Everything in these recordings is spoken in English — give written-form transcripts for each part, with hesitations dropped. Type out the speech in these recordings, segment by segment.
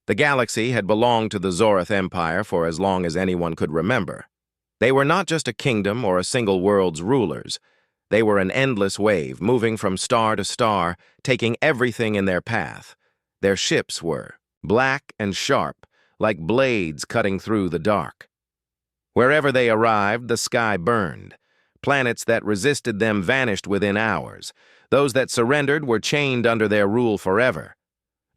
The galaxy had belonged to the Zorath Empire for as long as anyone could remember. They were not just a kingdom or a single world's rulers. They were an endless wave, moving from star to star, taking everything in their path. Their ships were black and sharp, like blades cutting through the dark. Wherever they arrived, the sky burned. Planets that resisted them vanished within hours. Those that surrendered were chained under their rule forever.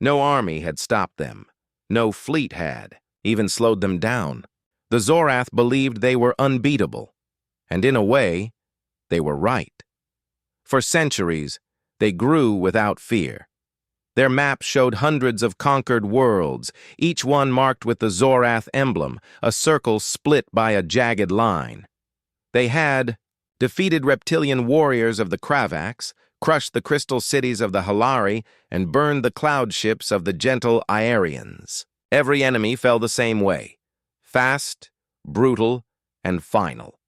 No army had stopped them. No fleet had, even slowed them down. The Zorath believed they were unbeatable, and in a way, they were right. For centuries, they grew without fear. Their maps showed hundreds of conquered worlds, each one marked with the Zorath emblem, a circle split by a jagged line. They had defeated reptilian warriors of the Kravax, crushed the crystal cities of the Halari, and burned the cloud ships of the gentle Aerians. Every enemy fell the same way: fast, brutal, and final.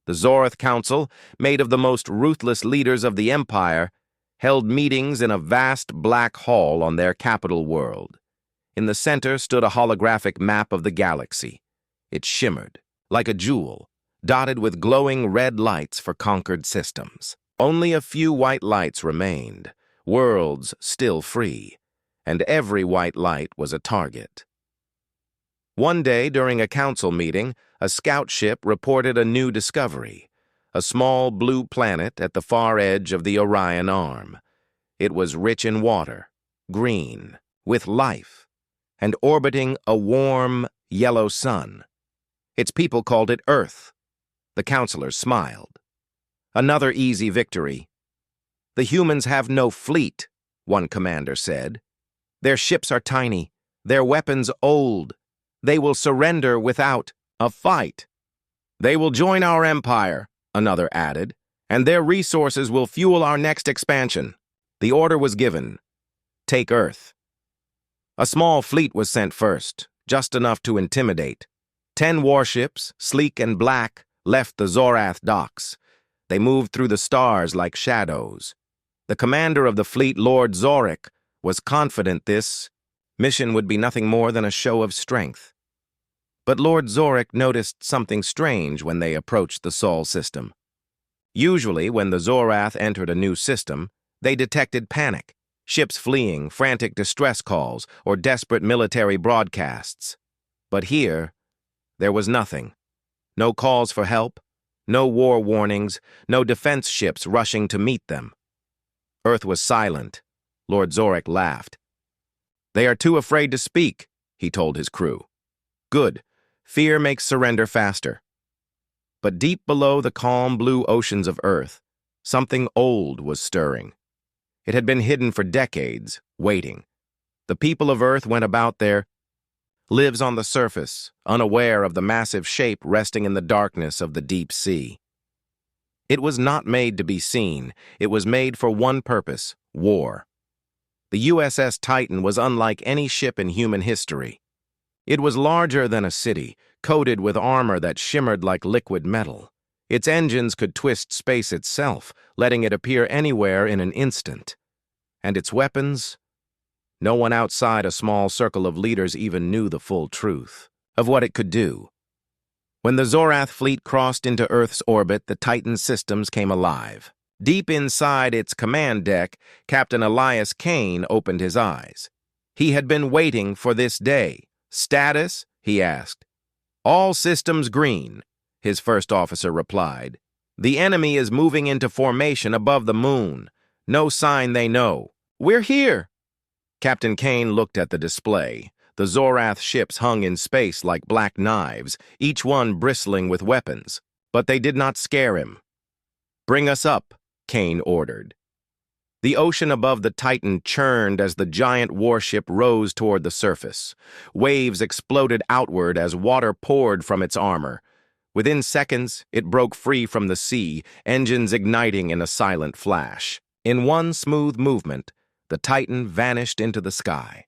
The Zorath Council, made of the most ruthless leaders of the Empire, held meetings in a vast black hall on their capital world. In the center stood a holographic map of the galaxy. It shimmered, like a jewel, dotted with glowing red lights for conquered systems. Only a few white lights remained, worlds still free, and every white light was a target. One day, during a council meeting, a scout ship reported a new discovery, a small blue planet at the far edge of the Orion Arm. It was rich in water, green, with life, and orbiting a warm, yellow sun. Its people called it Earth. The counselors smiled. Another easy victory. "The humans have no fleet," one commander said. "Their ships are tiny, their weapons old. They will surrender without a fight." "They will join our empire," another added, "and their resources will fuel our next expansion." The order was given: take Earth. A small fleet was sent first, just enough to intimidate. 10 warships, sleek and black, left the Zorath docks. They moved through the stars like shadows. The commander of the fleet, Lord Zorik, was confident this mission would be nothing more than a show of strength. But Lord Zorik noticed something strange when they approached the Sol system. Usually, when the Zorath entered a new system, they detected panic, ships fleeing, frantic distress calls, or desperate military broadcasts. But here, there was nothing. No calls for help, no war warnings, no defense ships rushing to meet them. Earth was silent. Lord Zorik laughed. "They are too afraid to speak," he told his crew. "Good. Fear makes surrender faster." But deep below the calm blue oceans of Earth, something old was stirring. It had been hidden for decades, waiting. The people of Earth went about their lives on the surface, unaware of the massive shape resting in the darkness of the deep sea. It was not made to be seen. It was made for one purpose: war. The USS Titan was unlike any ship in human history. It was larger than a city, coated with armor that shimmered like liquid metal. Its engines could twist space itself, letting it appear anywhere in an instant. And its weapons? No one outside a small circle of leaders even knew the full truth of what it could do. When the Zorath fleet crossed into Earth's orbit, the Titan systems came alive. Deep inside its command deck, Captain Elias Kane opened his eyes. He had been waiting for this day. "Status?" he asked. "All systems green," his first officer replied. "The enemy is moving into formation above the moon. No sign they know." "We're here!" Captain Kane looked at the display. The Zorath ships hung in space like black knives, each one bristling with weapons. But they did not scare him. "Bring us up," Kane ordered. The ocean above the Titan churned as the giant warship rose toward the surface. Waves exploded outward as water poured from its armor. Within seconds, it broke free from the sea, engines igniting in a silent flash. In one smooth movement, the Titan vanished into the sky.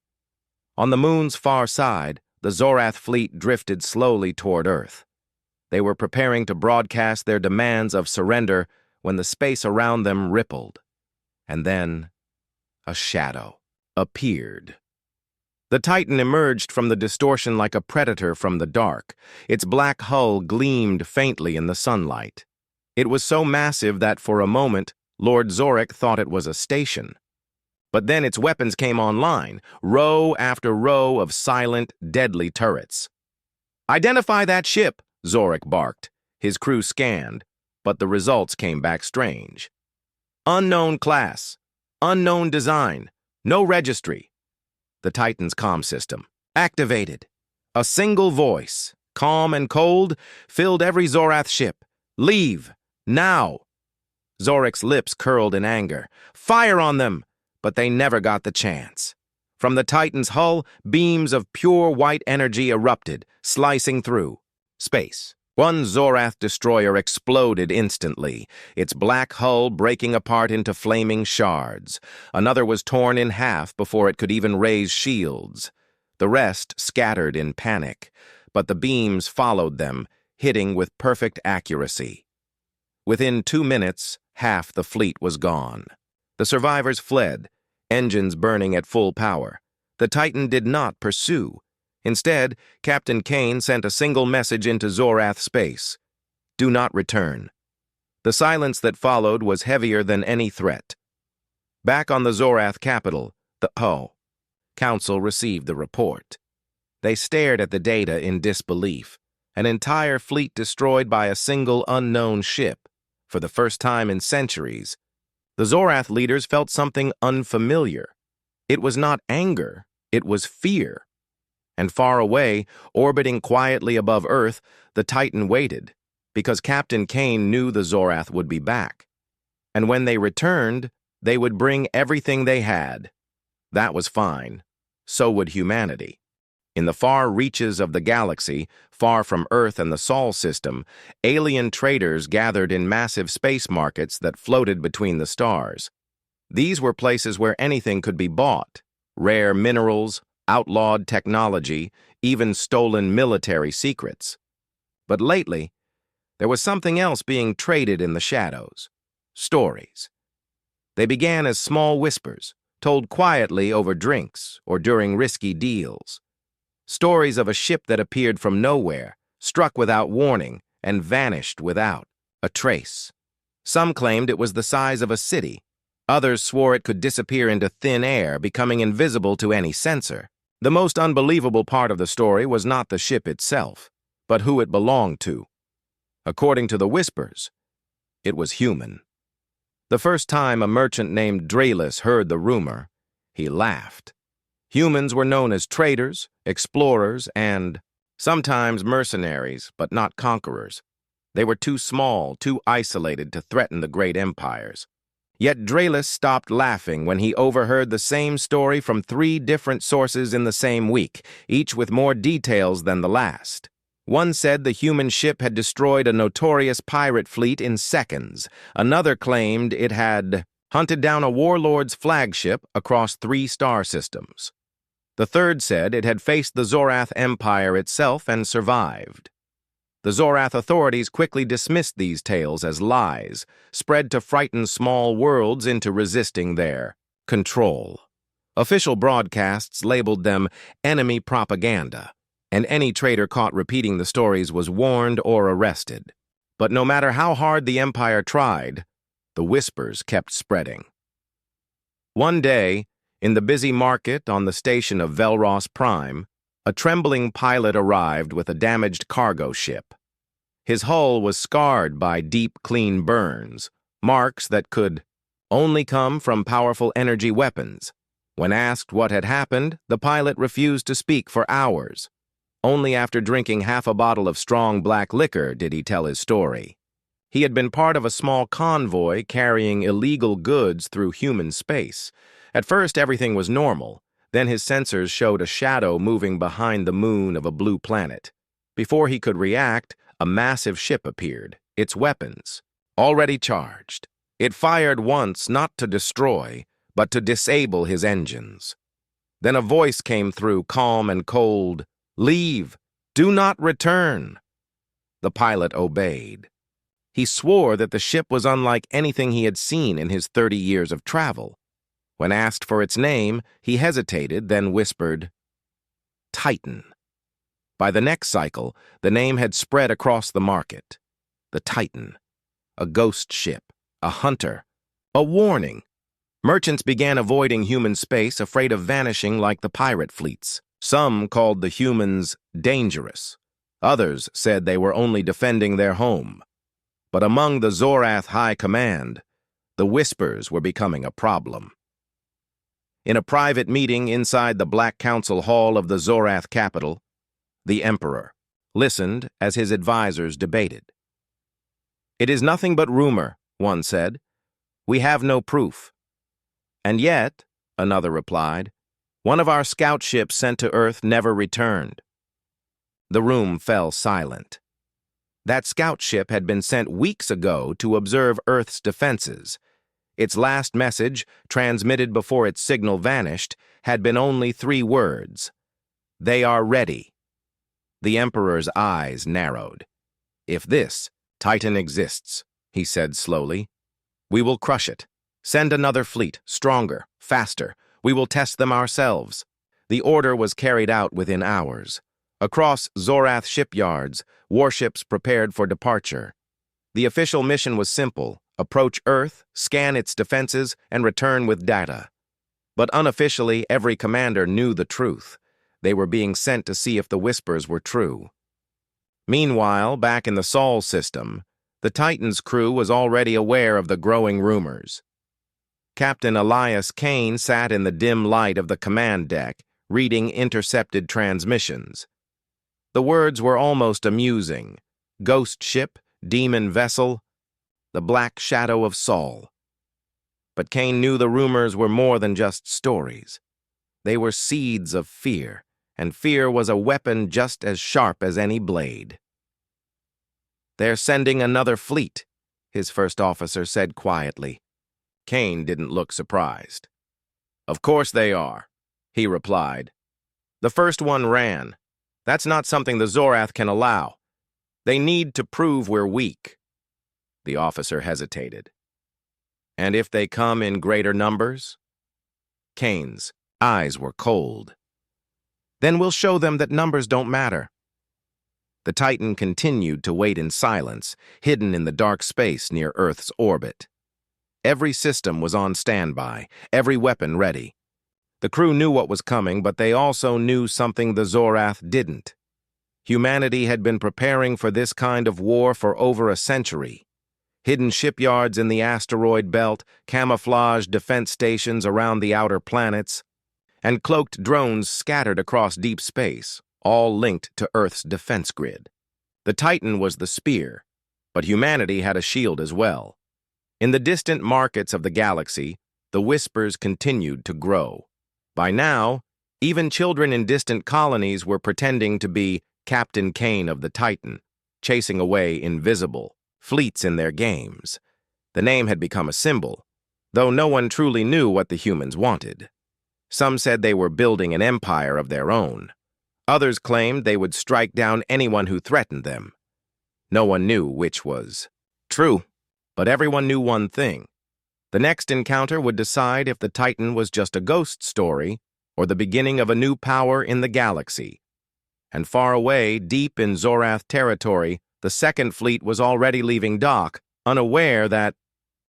On the moon's far side, the Zorath fleet drifted slowly toward Earth. They were preparing to broadcast their demands of surrender when the space around them rippled. And then a shadow appeared. The Titan emerged from the distortion like a predator from the dark. Its black hull gleamed faintly in the sunlight. It was so massive that for a moment, Lord Zorik thought it was a station. But then its weapons came online, row after row of silent, deadly turrets. "Identify that ship," Zorik barked. His crew scanned, but the results came back strange. "Unknown class, unknown design, no registry." The Titan's comm system activated. A single voice, calm and cold, filled every Zorath ship. "Leave, now!" Zorik's lips curled in anger. "Fire on them!" But they never got the chance. From the Titan's hull, beams of pure white energy erupted, slicing through space. One Zorath destroyer exploded instantly, its black hull breaking apart into flaming shards. Another was torn in half before it could even raise shields. The rest scattered in panic, but the beams followed them, hitting with perfect accuracy. Within 2 minutes, half the fleet was gone. The survivors fled, engines burning at full power. The Titan did not pursue. Instead, Captain Kane sent a single message into Zorath space: "Do not return." The silence that followed was heavier than any threat. Back on the Zorath capital, the Council received the report. They stared at the data in disbelief. An entire fleet destroyed by a single unknown ship. For the first time in centuries, the Zorath leaders felt something unfamiliar. It was not anger, it was fear. And far away, orbiting quietly above Earth, the Titan waited, because Captain Kane knew the Zorath would be back. And when they returned, they would bring everything they had. That was fine. So would humanity. In the far reaches of the galaxy, far from Earth and the Sol system, alien traders gathered in massive space markets that floated between the stars. These were places where anything could be bought: rare minerals, outlawed technology, even stolen military secrets. But lately, there was something else being traded in the shadows: stories. They began as small whispers, told quietly over drinks or during risky deals. Stories of a ship that appeared from nowhere, struck without warning, and vanished without a trace. Some claimed it was the size of a city. Others swore it could disappear into thin air, becoming invisible to any sensor. The most unbelievable part of the story was not the ship itself, but who it belonged to. According to the whispers, it was human. The first time a merchant named Dreadnoughts heard the rumor, he laughed. Humans were known as traders, explorers, and sometimes mercenaries, but not conquerors. They were too small, too isolated to threaten the great empires. Yet Dreadnoughts stopped laughing when he overheard the same story from 3 different sources in the same week, each with more details than the last. One said the human ship had destroyed a notorious pirate fleet in seconds. Another claimed it had hunted down a warlord's flagship across 3 star systems. The third said it had faced the Zorath Empire itself and survived. The Zorath authorities quickly dismissed these tales as lies, spread to frighten small worlds into resisting their control. Official broadcasts labeled them enemy propaganda, and any traitor caught repeating the stories was warned or arrested. But no matter how hard the Empire tried, the whispers kept spreading. One day, in the busy market on the station of Velros Prime, a trembling pilot arrived with a damaged cargo ship. His hull was scarred by deep, clean burns, marks that could only come from powerful energy weapons. When asked what had happened, the pilot refused to speak for hours. Only after drinking half a bottle of strong black liquor did he tell his story. He had been part of a small convoy carrying illegal goods through human space. At first, everything was normal. Then his sensors showed a shadow moving behind the moon of a blue planet. Before he could react, a massive ship appeared, its weapons already charged. It fired once not to destroy, but to disable his engines. Then a voice came through, calm and cold: "Leave! Do not return!" The pilot obeyed. He swore that the ship was unlike anything he had seen in his 30 years of travel. When asked for its name, he hesitated, then whispered, Titan. By the next cycle, the name had spread across the market. The Titan. A ghost ship. A hunter. A warning. Merchants began avoiding human space, afraid of vanishing like the pirate fleets. Some called the humans dangerous. Others said they were only defending their home. But among the Zorath High Command, the whispers were becoming a problem. In a private meeting inside the Black Council Hall of the Zorath capital, the Emperor listened as his advisors debated. "It is nothing but rumor," one said. "We have no proof." "And yet," another replied, "one of our scout ships sent to Earth never returned." The room fell silent. That scout ship had been sent weeks ago to observe Earth's defenses. Its last message, transmitted before its signal vanished, had been only 3 words. "They are ready." The Emperor's eyes narrowed. "If this Titan exists," he said slowly, "we will crush it. Send another fleet, stronger, faster. We will test them ourselves." The order was carried out within hours. Across Zorath shipyards, warships prepared for departure. The official mission was simple: approach Earth, scan its defenses, and return with data. But unofficially, every commander knew the truth. They were being sent to see if the whispers were true. Meanwhile, back in the Sol system, the Titan's crew was already aware of the growing rumors. Captain Elias Kane sat in the dim light of the command deck, reading intercepted transmissions. The words were almost amusing: ghost ship, demon vessel, the black shadow of Sol. But Kane knew the rumors were more than just stories. They were seeds of fear, and fear was a weapon just as sharp as any blade. "They're sending another fleet," his first officer said quietly. Kane didn't look surprised. "Of course they are," he replied. "The first one ran. That's not something the Zorath can allow. They need to prove we're weak." The officer hesitated. "And if they come in greater numbers?" Kane's eyes were cold. "Then we'll show them that numbers don't matter." The Titan continued to wait in silence, hidden in the dark space near Earth's orbit. Every system was on standby, every weapon ready. The crew knew what was coming, but they also knew something the Zorath didn't. Humanity had been preparing for this kind of war for over a century. Hidden shipyards in the asteroid belt, camouflaged defense stations around the outer planets, and cloaked drones scattered across deep space, all linked to Earth's defense grid. The Titan was the spear, but humanity had a shield as well. In the distant markets of the galaxy, the whispers continued to grow. By now, even children in distant colonies were pretending to be Captain Kane of the Titan, chasing away invisible fleets in their games. The name had become a symbol, though no one truly knew what the humans wanted. Some said they were building an empire of their own. Others claimed they would strike down anyone who threatened them. No one knew which was true, but everyone knew one thing. The next encounter would decide if the Titan was just a ghost story or the beginning of a new power in the galaxy. And far away, deep in Zorath territory, the second fleet was already leaving dock, unaware that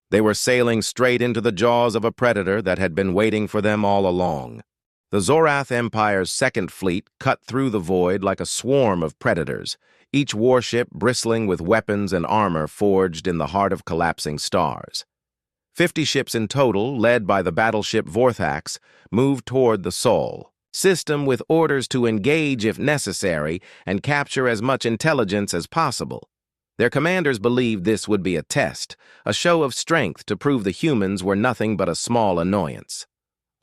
they were sailing straight into the jaws of a predator that had been waiting for them all along. The Zorath Empire's second fleet cut through the void like a swarm of predators, each warship bristling with weapons and armor forged in the heart of collapsing stars. 50 ships in total, led by the battleship Vorthax, moved toward the Sol system with orders to engage if necessary and capture as much intelligence as possible. Their commanders believed this would be a test, a show of strength to prove the humans were nothing but a small annoyance.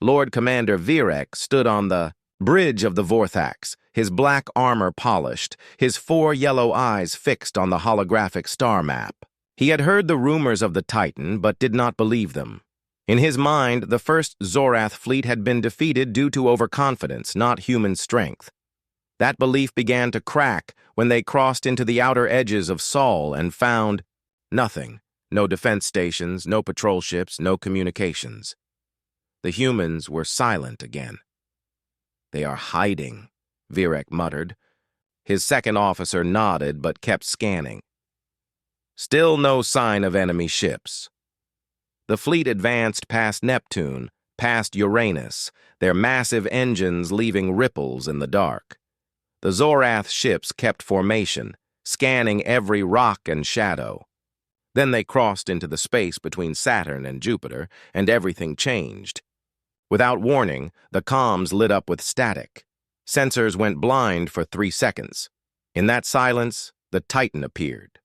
Lord Commander Virek stood on the bridge of the Vorthax, his black armor polished, his 4 yellow eyes fixed on the holographic star map. He had heard the rumors of the Titan, but did not believe them. In his mind, the first Zorath fleet had been defeated due to overconfidence, not human strength. That belief began to crack when they crossed into the outer edges of Sol and found nothing. No defense stations, no patrol ships, no communications. The humans were silent again. "They are hiding," Virek muttered. His second officer nodded but kept scanning. Still no sign of enemy ships. The fleet advanced past Neptune, past Uranus, their massive engines leaving ripples in the dark. The Zorath ships kept formation, scanning every rock and shadow. Then they crossed into the space between Saturn and Jupiter, and everything changed. Without warning, the comms lit up with static. Sensors went blind for 3 seconds. In that silence, the Titan appeared.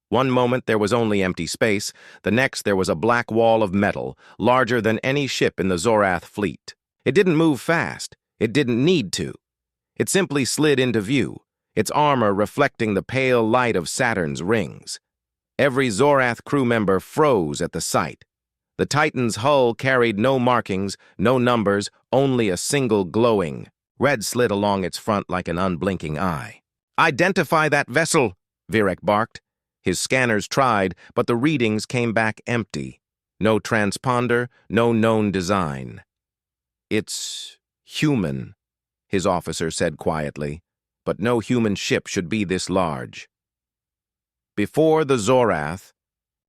One moment there was only empty space, the next there was a black wall of metal, larger than any ship in the Zorath fleet. It didn't move fast. It didn't need to. It simply slid into view, its armor reflecting the pale light of Saturn's rings. Every Zorath crew member froze at the sight. The Titan's hull carried no markings, no numbers, only a single glowing red slit along its front like an unblinking eye. "Identify that vessel," Virek barked. His scanners tried, but the readings came back empty. No transponder, no known design. "It's human," his officer said quietly, "but no human ship should be this large." Before the Zorath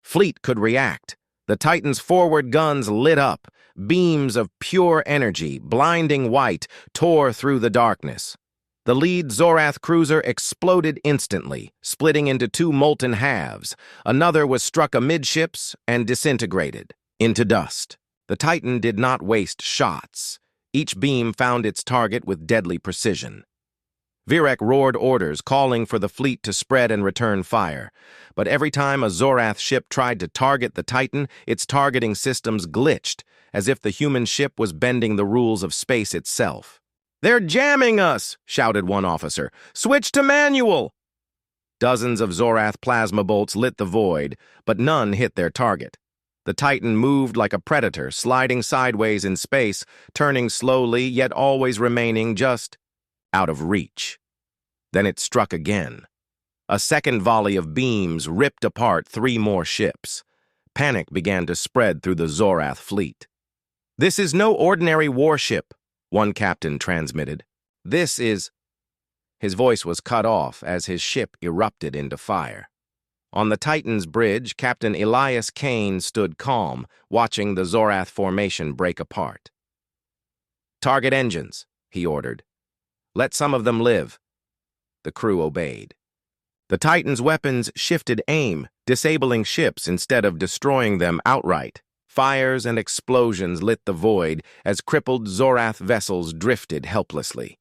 fleet could react, the Titan's forward guns lit up. Beams of pure energy, blinding white, tore through the darkness. The lead Zorath cruiser exploded instantly, splitting into 2 molten halves. Another was struck amidships and disintegrated into dust. The Titan did not waste shots. Each beam found its target with deadly precision. Virek roared orders, calling for the fleet to spread and return fire. But every time a Zorath ship tried to target the Titan, its targeting systems glitched, as if the human ship was bending the rules of space itself. "They're jamming us!" shouted one officer. "Switch to manual!" Dozens of Zorath plasma bolts lit the void, but none hit their target. The Titan moved like a predator, sliding sideways in space, turning slowly, yet always remaining just out of reach. Then it struck again. A second volley of beams ripped apart 3 more ships. Panic began to spread through the Zorath fleet. "This is no ordinary warship," one captain transmitted. "This is—" His voice was cut off as his ship erupted into fire. On the Titan's bridge, Captain Elias Kane stood calm, watching the Zorath formation break apart. "Target engines," he ordered. "Let some of them live." The crew obeyed. The Titan's weapons shifted aim, disabling ships instead of destroying them outright. Fires and explosions lit the void as crippled Zorath vessels drifted helplessly.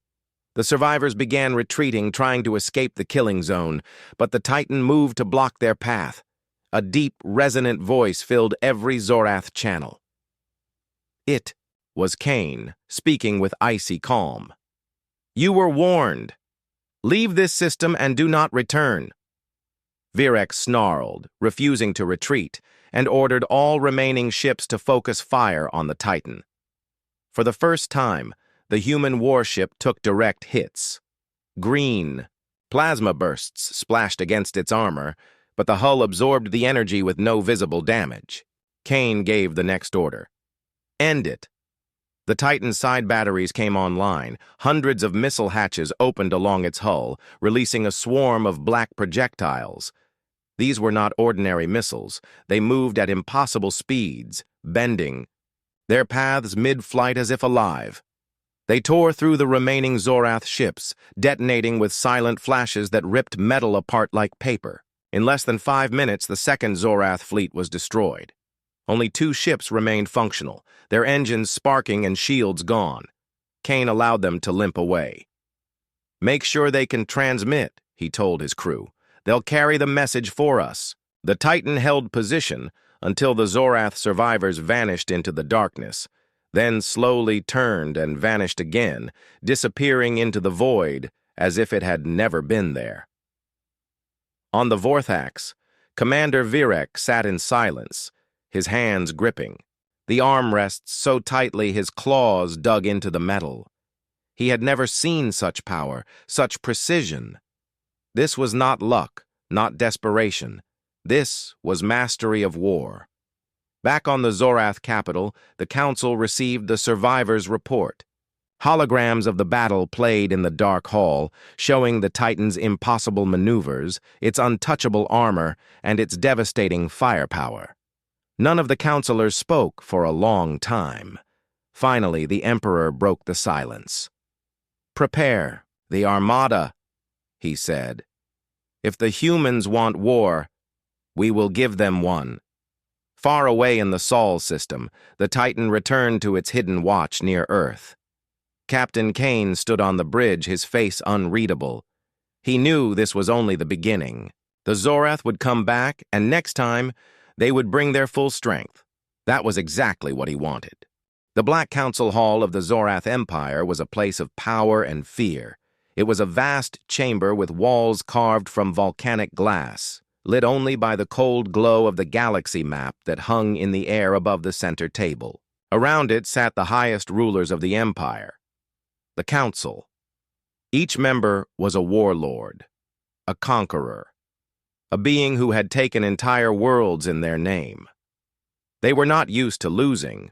The survivors began retreating, trying to escape the killing zone, but the Titan moved to block their path. A deep, resonant voice filled every Zorath channel. It was Kane, speaking with icy calm. "You were warned. Leave this system and do not return." Virek snarled, refusing to retreat, and ordered all remaining ships to focus fire on the Titan. For the first time, the human warship took direct hits. Green plasma bursts splashed against its armor, but the hull absorbed the energy with no visible damage. Kane gave the next order. "End it." The Titan's side batteries came online. Hundreds of missile hatches opened along its hull, releasing a swarm of black projectiles. These were not ordinary missiles. They moved at impossible speeds, bending their paths mid-flight as if alive. They tore through the remaining Zorath ships, detonating with silent flashes that ripped metal apart like paper. In less than 5 minutes, the second Zorath fleet was destroyed. Only 2 ships remained functional, their engines sparking and shields gone. Kane allowed them to limp away. "Make sure they can transmit," he told his crew. "They'll carry the message for us." The Titan held position until the Zorath survivors vanished into the darkness, then slowly turned and vanished again, disappearing into the void as if it had never been there. On the Vorthax, Commander Virek sat in silence, his hands gripping, the armrests so tightly his claws dug into the metal. He had never seen such power, such precision. This was not luck, not desperation. This was mastery of war. Back on the Zorath capital, the Council received the survivors' report. Holograms of the battle played in the dark hall, showing the Titan's impossible maneuvers, its untouchable armor, and its devastating firepower. None of the counselors spoke for a long time. Finally, the Emperor broke the silence. "Prepare the Armada," he said. "If the humans want war, we will give them one." Far away in the Sol system, the Titan returned to its hidden watch near Earth. Captain Kane stood on the bridge, his face unreadable. He knew this was only the beginning. The Zorath would come back, and next time, they would bring their full strength. That was exactly what he wanted. The Black Council Hall of the Zorath Empire was a place of power and fear. It was a vast chamber with walls carved from volcanic glass, lit only by the cold glow of the galaxy map that hung in the air above the center table. Around it sat the highest rulers of the empire, the Council. Each member was a warlord, a conqueror, a being who had taken entire worlds in their name. They were not used to losing,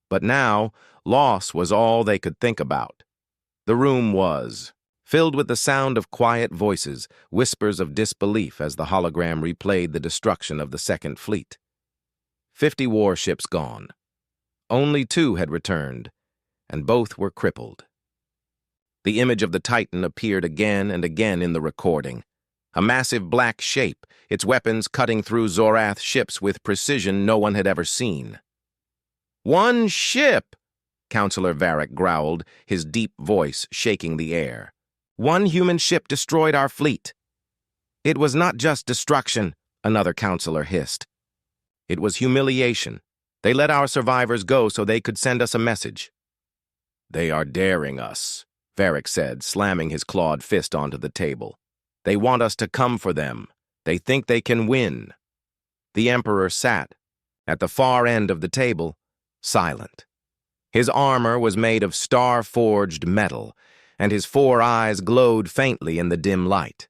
but now loss was all they could think about. The room was filled with the sound of quiet voices, whispers of disbelief as the hologram replayed the destruction of the Second Fleet. 50 warships gone. Only 2 had returned, and both were crippled. The image of the Titan appeared again and again in the recording. A massive black shape, its weapons cutting through Zorath ships with precision no one had ever seen. "One ship!" Counselor Varric growled, his deep voice shaking the air. "One human ship destroyed our fleet." "It was not just destruction," another counselor hissed. "It was humiliation. They let our survivors go so they could send us a message." "They are daring us," Varric said, slamming his clawed fist onto the table. "They want us to come for them. They think they can win." The Emperor sat, at the far end of the table, silent. His armor was made of star-forged metal, and his 4 eyes glowed faintly in the dim light.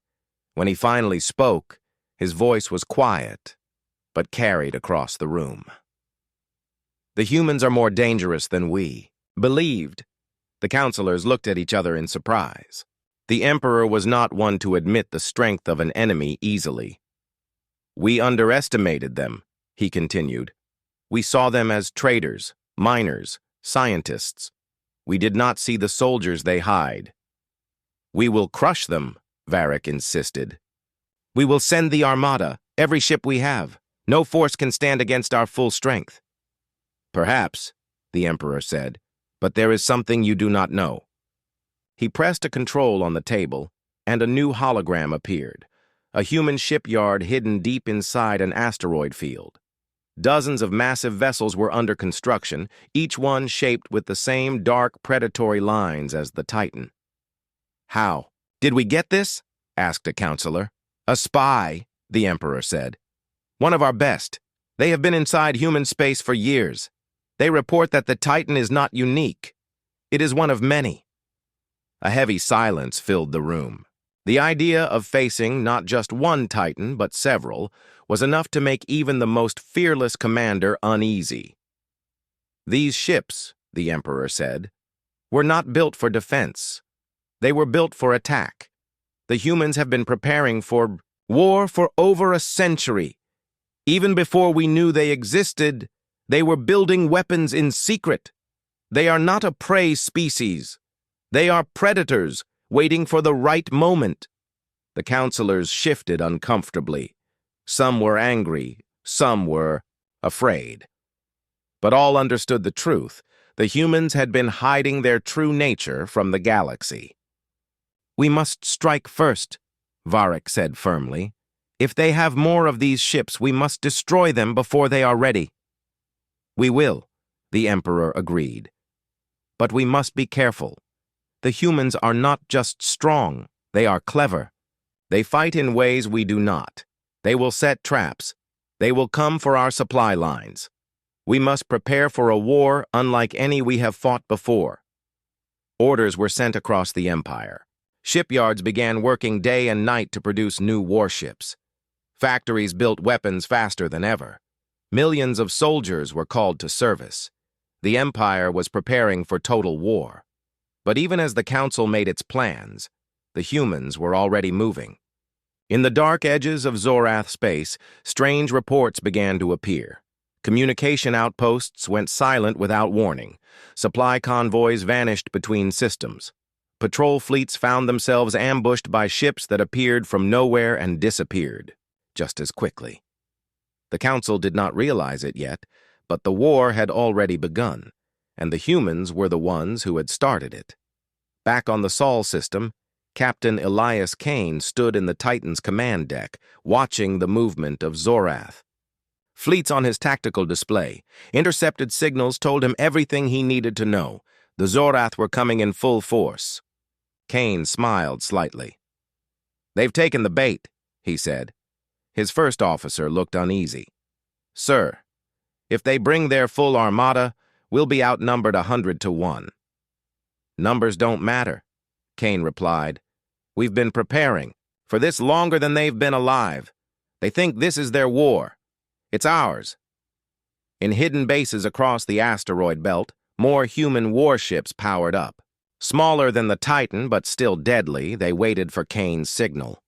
When he finally spoke, his voice was quiet, but carried across the room. "The humans are more dangerous than we believed." The counselors looked at each other in surprise. The Emperor was not one to admit the strength of an enemy easily. "We underestimated them," he continued. "We saw them as traders, miners, scientists. We did not see the soldiers they hide." "We will crush them," Varric insisted. "We will send the Armada, every ship we have. No force can stand against our full strength." "Perhaps," the Emperor said, "but there is something you do not know." He pressed a control on the table, and a new hologram appeared, a human shipyard hidden deep inside an asteroid field. Dozens of massive vessels were under construction, each one shaped with the same dark, predatory lines as the Titan. "How? Did we get this?" asked a counselor. "A spy," the Emperor said. "One of our best. They have been inside human space for years. They report that the Titan is not unique. It is one of many." A heavy silence filled the room. The idea of facing not just one Titan, but several, was enough to make even the most fearless commander uneasy. "These ships," the Emperor said, "were not built for defense. They were built for attack. The humans have been preparing for war for over a century. Even before we knew they existed, they were building weapons in secret. They are not a prey species. They are predators, waiting for the right moment." The counselors shifted uncomfortably. Some were angry, some were afraid. But all understood the truth. The humans had been hiding their true nature from the galaxy. "We must strike first," Varric said firmly. "If they have more of these ships, we must destroy them before they are ready." "We will," the Emperor agreed. "But we must be careful. The humans are not just strong, they are clever. They fight in ways we do not. They will set traps. They will come for our supply lines. We must prepare for a war unlike any we have fought before." Orders were sent across the Empire. Shipyards began working day and night to produce new warships. Factories built weapons faster than ever. Millions of soldiers were called to service. The Empire was preparing for total war. But even as the Council made its plans, the humans were already moving. In the dark edges of Zorath space, strange reports began to appear. Communication outposts went silent without warning. Supply convoys vanished between systems. Patrol fleets found themselves ambushed by ships that appeared from nowhere and disappeared, just as quickly. The Council did not realize it yet, but the war had already begun, and the humans were the ones who had started it. Back on the Sol system, Captain Elias Kane stood in the Titan's command deck, watching the movement of Zorath. Fleets on his tactical display. Intercepted signals told him everything he needed to know. The Zorath were coming in full force. Kane smiled slightly. "They've taken the bait," he said. His first officer looked uneasy. "Sir, if they bring their full armada, we'll be outnumbered 100 to 1. "Numbers don't matter," Kane replied. "We've been preparing for this longer than they've been alive. They think this is their war. It's ours." In hidden bases across the asteroid belt, more human warships powered up. Smaller than the Titan, but still deadly, they waited for Kane's signal.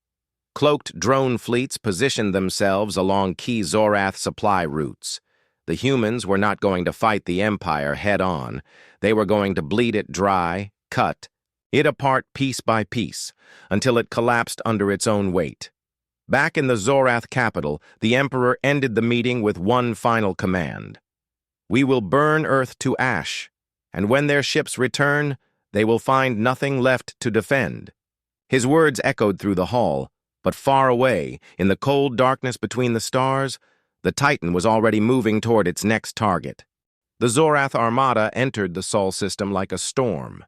Cloaked drone fleets positioned themselves along key Zorath supply routes. The humans were not going to fight the Empire head-on. They were going to bleed it dry, cut it apart piece by piece, until it collapsed under its own weight. Back in the Zorath capital, the Emperor ended the meeting with one final command. "We will burn Earth to ash, and when their ships return, they will find nothing left to defend." His words echoed through the hall, but far away, in the cold darkness between the stars, the Titan was already moving toward its next target. The Zorath Armada entered the Sol system like a storm.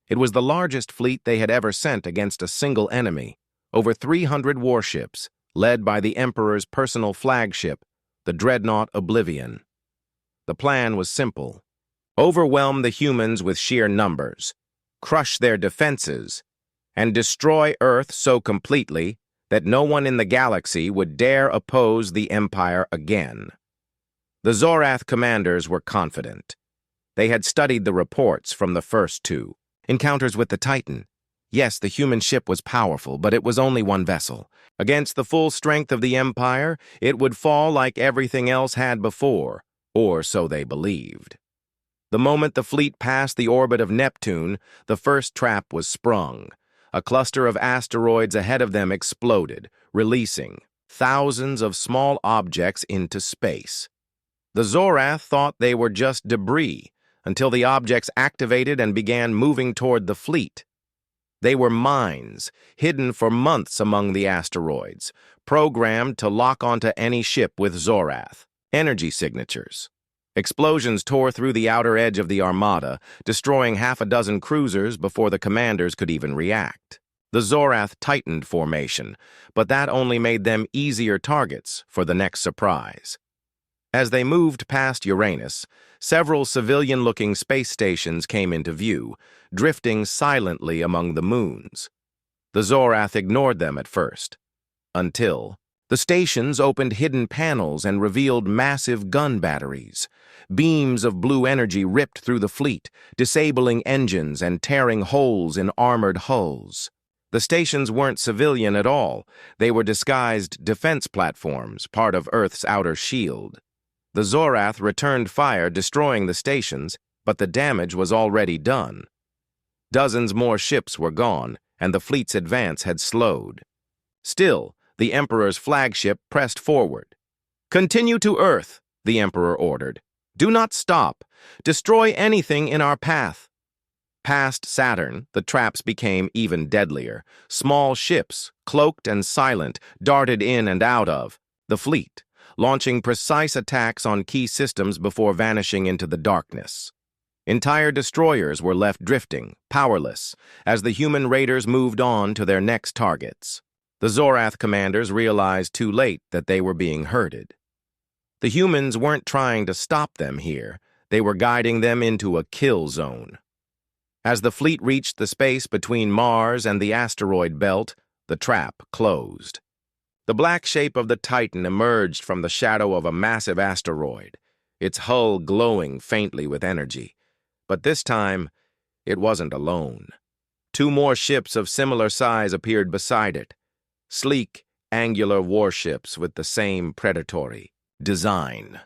It was the largest fleet they had ever sent against a single enemy, over 300 warships, led by the Emperor's personal flagship, the dreadnought Oblivion. The plan was simple. Overwhelm the humans with sheer numbers, crush their defenses, and destroy Earth so completely that no one in the galaxy would dare oppose the Empire again. The Zorath commanders were confident. They had studied the reports from the first two encounters with the Titan. Yes, the human ship was powerful, but it was only one vessel. Against the full strength of the Empire, it would fall like everything else had before, or so they believed. The moment the fleet passed the orbit of Neptune, the first trap was sprung. A cluster of asteroids ahead of them exploded, releasing thousands of small objects into space. The Zorath thought they were just debris, until the objects activated and began moving toward the fleet. They were mines, hidden for months among the asteroids, programmed to lock onto any ship with Zorath. Energy signatures. Explosions tore through the outer edge of the Armada, destroying half a dozen cruisers before the commanders could even react. The Zorath tightened formation, but that only made them easier targets for the next surprise. As they moved past Uranus, several civilian-looking space stations came into view, drifting silently among the moons. The Zorath ignored them at first, until the stations opened hidden panels and revealed massive gun batteries. Beams of blue energy ripped through the fleet, disabling engines and tearing holes in armored hulls. The stations weren't civilian at all. They were disguised defense platforms, part of Earth's outer shield. The Zorath returned fire, destroying the stations, but the damage was already done. Dozens more ships were gone, and the fleet's advance had slowed. Still, the Emperor's flagship pressed forward. "Continue to Earth," the Emperor ordered. "Do not stop. Destroy anything in our path." Past Saturn, the traps became even deadlier. Small ships, cloaked and silent, darted in and out of the fleet, launching precise attacks on key systems before vanishing into the darkness. Entire destroyers were left drifting, powerless, as the human raiders moved on to their next targets. The Zorath commanders realized too late that they were being herded. The humans weren't trying to stop them here. They were guiding them into a kill zone. As the fleet reached the space between Mars and the asteroid belt, the trap closed. The black shape of the Titan emerged from the shadow of a massive asteroid, its hull glowing faintly with energy. But this time, it wasn't alone. Two more ships of similar size appeared beside it, sleek, angular warships with the same predatory design.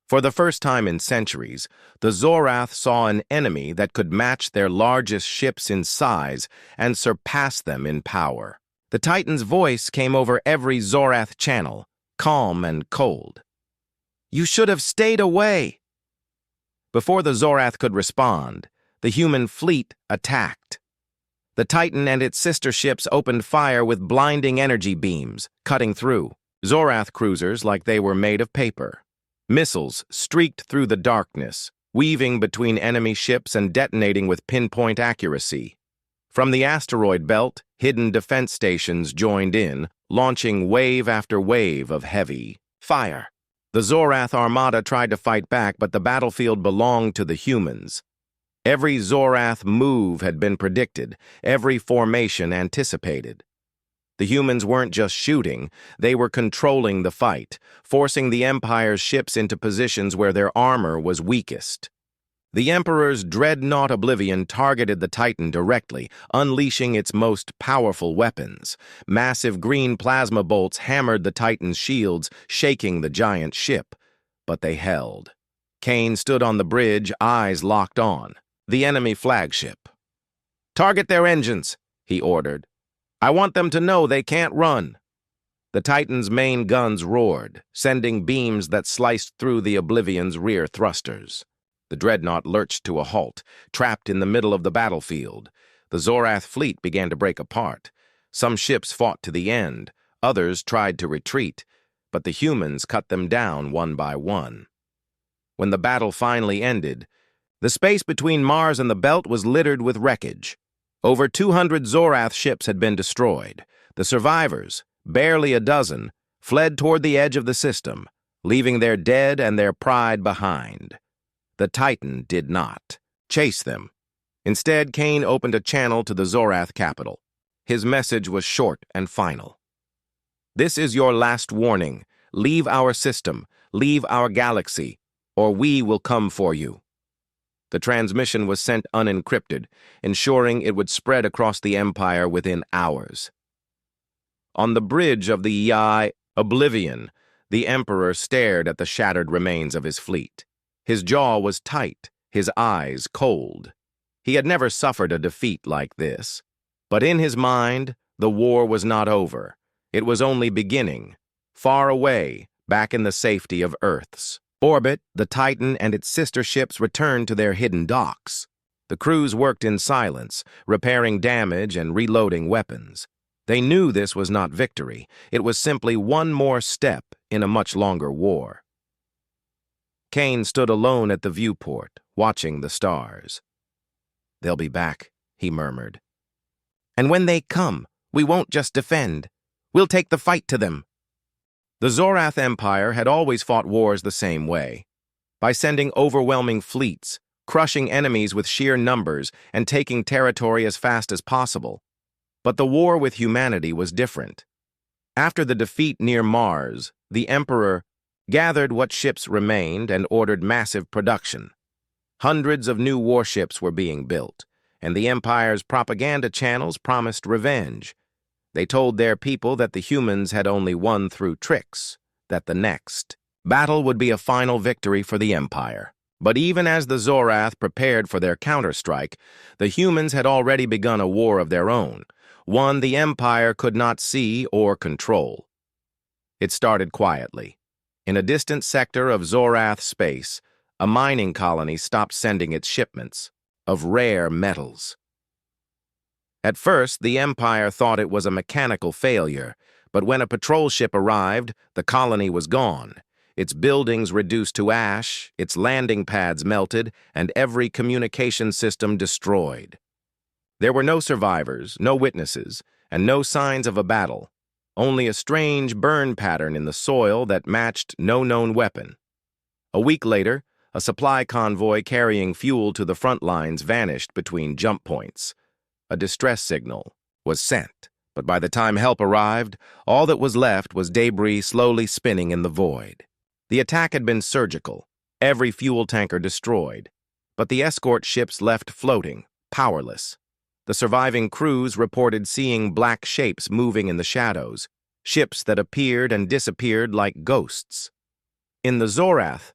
For the first time in centuries, the Zorath saw an enemy that could match their largest ships in size and surpass them in power. The Titan's voice came over every Zorath channel, calm and cold. "You should have stayed away." Before the Zorath could respond, the human fleet attacked. The Titan and its sister ships opened fire with blinding energy beams, cutting through. Zorath cruisers like they were made of paper. Missiles streaked through the darkness, weaving between enemy ships and detonating with pinpoint accuracy. From the asteroid belt, hidden defense stations joined in, launching wave after wave of heavy fire. The Zorath armada tried to fight back, but the battlefield belonged to the humans. Every Zorath move had been predicted, every formation anticipated. The humans weren't just shooting, they were controlling the fight, forcing the Empire's ships into positions where their armor was weakest. The Emperor's dreadnought Oblivion targeted the Titan directly, unleashing its most powerful weapons. Massive green plasma bolts hammered the Titan's shields, shaking the giant ship. But they held. Kane stood on the bridge, eyes locked on the enemy flagship. "Target their engines," he ordered. "I want them to know they can't run." The Titan's main guns roared, sending beams that sliced through the Oblivion's rear thrusters. The dreadnought lurched to a halt, trapped in the middle of the battlefield. The Zorath fleet began to break apart. Some ships fought to the end, others tried to retreat, but the humans cut them down one by one. When the battle finally ended, the space between Mars and the belt was littered with wreckage. Over 200 Zorath ships had been destroyed. The survivors, barely a dozen, fled toward the edge of the system, leaving their dead and their pride behind. The Titan did not chase them. Instead, Kane opened a channel to the Zorath capital. His message was short and final. "This is your last warning. Leave our system, leave our galaxy, or we will come for you." The transmission was sent unencrypted, ensuring it would spread across the Empire within hours. On the bridge of the Oblivion, the Emperor stared at the shattered remains of his fleet. His jaw was tight, his eyes cold. He had never suffered a defeat like this. But in his mind, the war was not over. It was only beginning. Far away, back in the safety of Earth's orbit, the Titan and its sister ships returned to their hidden docks. The crews worked in silence, repairing damage and reloading weapons. They knew this was not victory. It was simply one more step in a much longer war. Kane stood alone at the viewport, watching the stars. "They'll be back," he murmured. "And when they come, we won't just defend. We'll take the fight to them." The Zorath Empire had always fought wars the same way, by sending overwhelming fleets, crushing enemies with sheer numbers, and taking territory as fast as possible. But the war with humanity was different. After the defeat near Mars, the Emperor gathered what ships remained and ordered massive production. Hundreds of new warships were being built, and the Empire's propaganda channels promised revenge. They told their people that the humans had only won through tricks, that the next battle would be a final victory for the Empire. But even as the Zorath prepared for their counterstrike, the humans had already begun a war of their own, one the Empire could not see or control. It started quietly. In a distant sector of Zorath space, a mining colony stopped sending its shipments of rare metals. At first, the Empire thought it was a mechanical failure, but when a patrol ship arrived, the colony was gone. Its buildings reduced to ash, its landing pads melted, and every communication system destroyed. There were no survivors, no witnesses, and no signs of a battle, only a strange burn pattern in the soil that matched no known weapon. A week later, a supply convoy carrying fuel to the front lines vanished between jump points. A distress signal was sent, but by the time help arrived, all that was left was debris slowly spinning in the void. The attack had been surgical, every fuel tanker destroyed, but the escort ships left floating, powerless. The surviving crews reported seeing black shapes moving in the shadows, ships that appeared and disappeared like ghosts. In the Zorath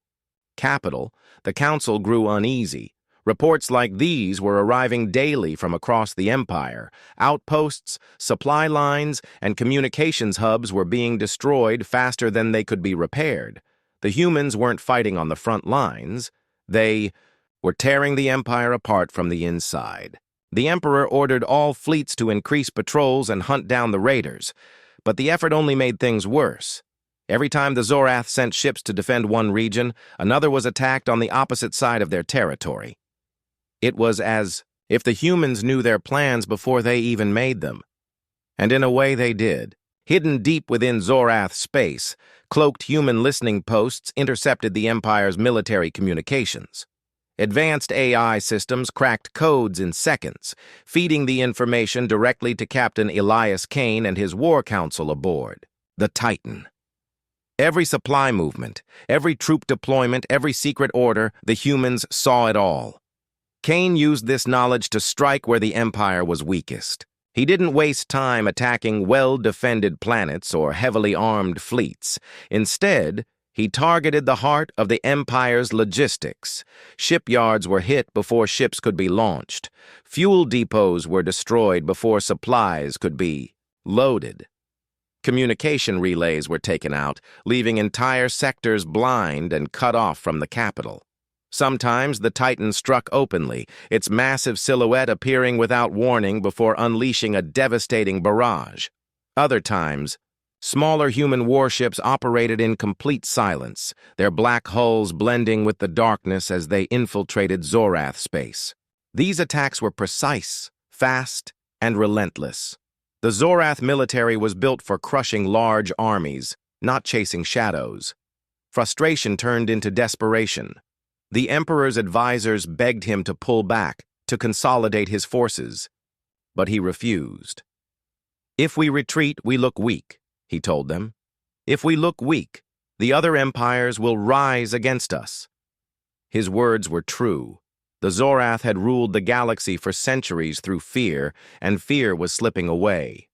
capital, the council grew uneasy. Reports like these were arriving daily from across the empire. Outposts, supply lines, and communications hubs were being destroyed faster than they could be repaired. The humans weren't fighting on the front lines. They were tearing the empire apart from the inside. The emperor ordered all fleets to increase patrols and hunt down the raiders, but the effort only made things worse. Every time the Zorath sent ships to defend one region, another was attacked on the opposite side of their territory. It was as if the humans knew their plans before they even made them. And in a way they did. Hidden deep within Zorath space, cloaked human listening posts intercepted the Empire's military communications. Advanced AI systems cracked codes in seconds, feeding the information directly to Captain Elias Kane and his war council aboard, the Titan. Every supply movement, every troop deployment, every secret order, the humans saw it all. Kane used this knowledge to strike where the Empire was weakest. He didn't waste time attacking well-defended planets or heavily armed fleets. Instead, he targeted the heart of the Empire's logistics. Shipyards were hit before ships could be launched. Fuel depots were destroyed before supplies could be loaded. Communication relays were taken out, leaving entire sectors blind and cut off from the capital. Sometimes the Titan struck openly, its massive silhouette appearing without warning before unleashing a devastating barrage. Other times, smaller human warships operated in complete silence, their black hulls blending with the darkness as they infiltrated Zorath space. These attacks were precise, fast, and relentless. The Zorath military was built for crushing large armies, not chasing shadows. Frustration turned into desperation. The Emperor's advisors begged him to pull back, to consolidate his forces, but he refused. "If we retreat, we look weak," he told them. "If we look weak, the other empires will rise against us." His words were true. The Zorath had ruled the galaxy for centuries through fear, and fear was slipping away.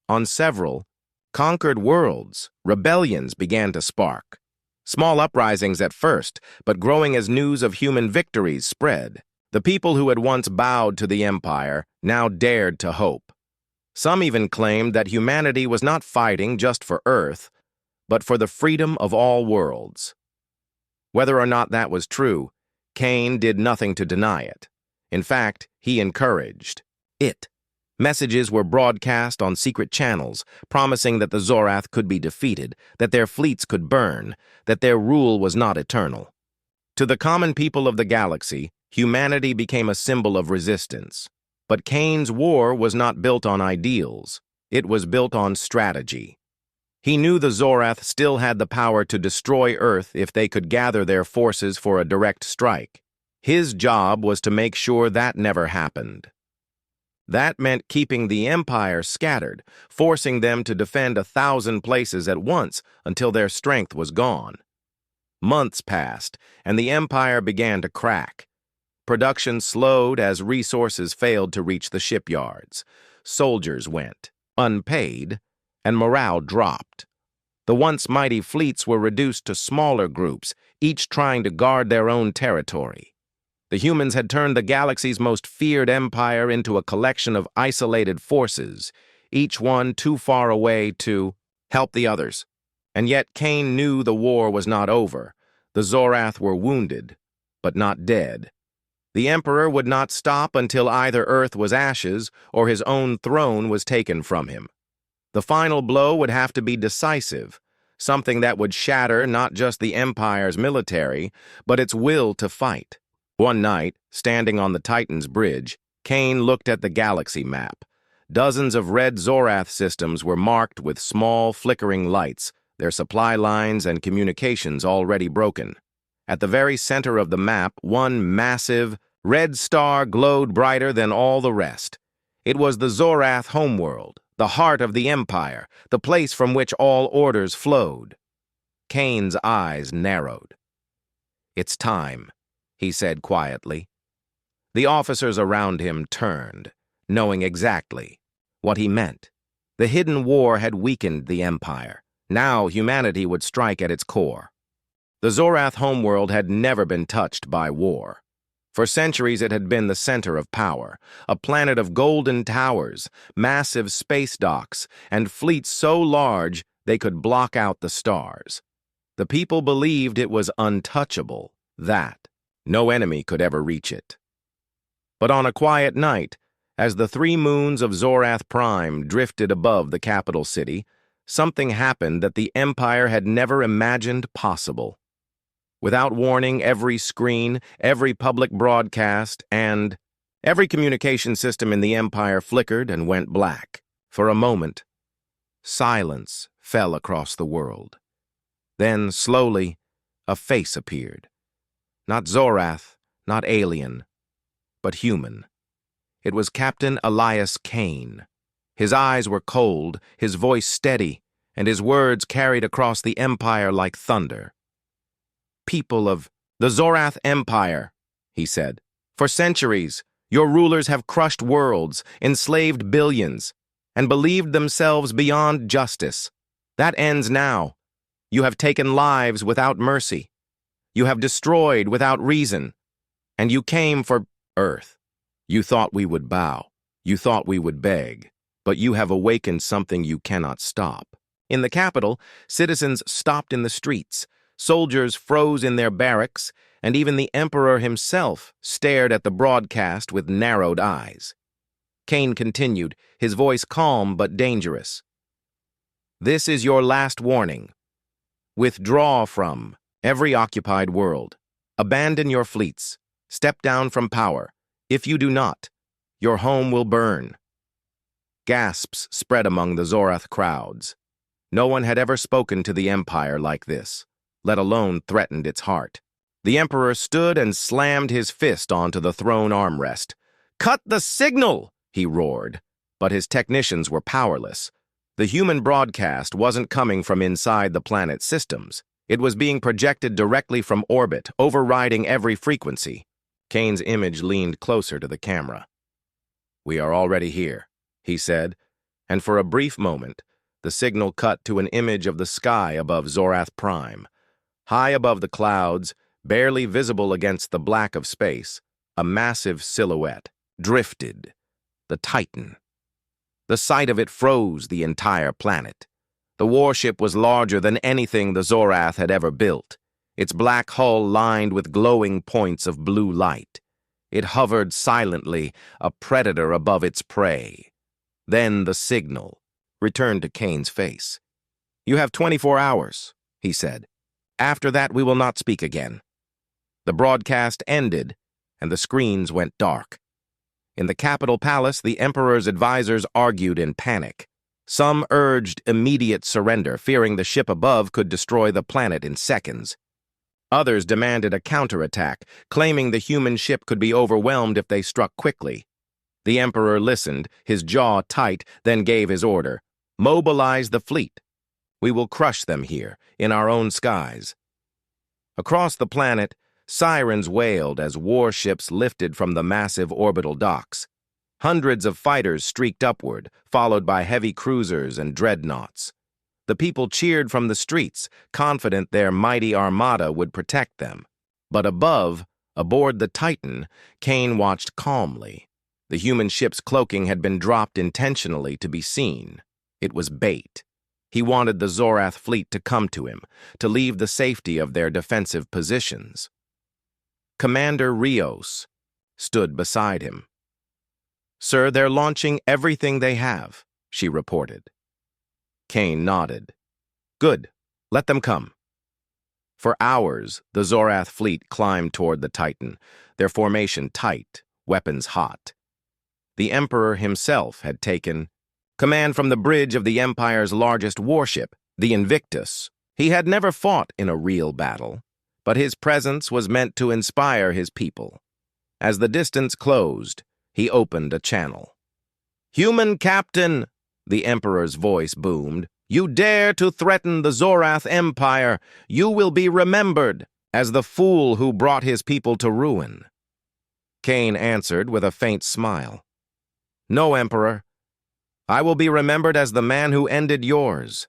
On several conquered worlds, rebellions began to spark. Small uprisings at first, but growing as news of human victories spread. The people who had once bowed to the Empire now dared to hope. Some even claimed that humanity was not fighting just for Earth, but for the freedom of all worlds. Whether or not that was true, Kane did nothing to deny it. In fact, he encouraged it. Messages were broadcast on secret channels, promising that the Zorath could be defeated, that their fleets could burn, that their rule was not eternal. To the common people of the galaxy, humanity became a symbol of resistance. But Kane's war was not built on ideals. It was built on strategy. He knew the Zorath still had the power to destroy Earth if they could gather their forces for a direct strike. His job was to make sure that never happened. That meant keeping the Empire scattered, forcing them to defend 1,000 places at once until their strength was gone. Months passed, and the Empire began to crack. Production slowed as resources failed to reach the shipyards. Soldiers went unpaid, and morale dropped. The once mighty fleets were reduced to smaller groups, each trying to guard their own territory. The humans had turned the galaxy's most feared empire into a collection of isolated forces, each one too far away to help the others. And yet Kane knew the war was not over. The Zorath were wounded, but not dead. The Emperor would not stop until either Earth was ashes or his own throne was taken from him. The final blow would have to be decisive, something that would shatter not just the Empire's military, but its will to fight. One night, standing on the Titan's bridge, Kane looked at the galaxy map. Dozens of red Zorath systems were marked with small, flickering lights, their supply lines and communications already broken. At the very center of the map, one massive, red star glowed brighter than all the rest. It was the Zorath homeworld, the heart of the Empire, the place from which all orders flowed. Kane's eyes narrowed. "It's time," he said quietly. The officers around him turned, knowing exactly what he meant. The hidden war had weakened the Empire. Now humanity would strike at its core. The Zorath homeworld had never been touched by war. For centuries it had been the center of power, a planet of golden towers, massive space docks, and fleets so large they could block out the stars. The people believed it was untouchable, that no enemy could ever reach it. But on a quiet night, as the 3 moons of Zorath Prime drifted above the capital city, something happened that the Empire had never imagined possible. Without warning, every screen, every public broadcast, and every communication system in the Empire flickered and went black. For a moment, silence fell across the world. Then, slowly, a face appeared. Not Zorath, not alien, but human. It was Captain Elias Kane. His eyes were cold, his voice steady, and his words carried across the Empire like thunder. "People of the Zorath Empire," he said, "for centuries, your rulers have crushed worlds, enslaved billions, and believed themselves beyond justice. That ends now. You have taken lives without mercy. You have destroyed without reason. And you came for Earth. You thought we would bow. You thought we would beg. But you have awakened something you cannot stop." In the capital, citizens stopped in the streets. Soldiers froze in their barracks, and even the Emperor himself stared at the broadcast with narrowed eyes. Kane continued, his voice calm but dangerous. "This is your last warning. Withdraw from every occupied world. Abandon your fleets. Step down from power. If you do not, your home will burn." Gasps spread among the Zorath crowds. No one had ever spoken to the Empire like this, let alone threatened its heart. The Emperor stood and slammed his fist onto the throne armrest. "Cut the signal!" he roared. But his technicians were powerless. The human broadcast wasn't coming from inside the planet's systems. It was being projected directly from orbit, overriding every frequency. Kane's image leaned closer to the camera. "We are already here," he said, and for a brief moment, the signal cut to an image of the sky above Zorath Prime. High above the clouds, barely visible against the black of space, a massive silhouette drifted. The Titan. The sight of it froze the entire planet. The warship was larger than anything the Zorath had ever built, its black hull lined with glowing points of blue light. It hovered silently, a predator above its prey. Then the signal returned to Kane's face. "You have 24 hours," he said. "After that, we will not speak again." The broadcast ended, and the screens went dark. In the Capitol Palace, the Emperor's advisors argued in panic. Some urged immediate surrender, fearing the ship above could destroy the planet in seconds. Others demanded a counterattack, claiming the human ship could be overwhelmed if they struck quickly. The Emperor listened, his jaw tight, then gave his order. "Mobilize the fleet. We will crush them here, in our own skies." Across the planet, sirens wailed as warships lifted from the massive orbital docks. Hundreds of fighters streaked upward, followed by heavy cruisers and dreadnoughts. The people cheered from the streets, confident their mighty armada would protect them. But above, aboard the Titan, Kane watched calmly. The human ship's cloaking had been dropped intentionally to be seen. It was bait. He wanted the Zorath fleet to come to him, to leave the safety of their defensive positions. Commander Rios stood beside him. "Sir, they're launching everything they have," she reported. Kane nodded. "Good. Let them come." For hours, the Zorath fleet climbed toward the Titan, their formation tight, weapons hot. The Emperor himself had taken command from the bridge of the Empire's largest warship, the Invictus. He had never fought in a real battle, but his presence was meant to inspire his people. As the distance closed, he opened a channel. "Human captain," the Emperor's voice boomed, "you dare to threaten the Zorath Empire. You will be remembered. as the fool who brought his people to ruin. Cain answered with a faint smile. No, Emperor. I will be remembered as the man who ended yours.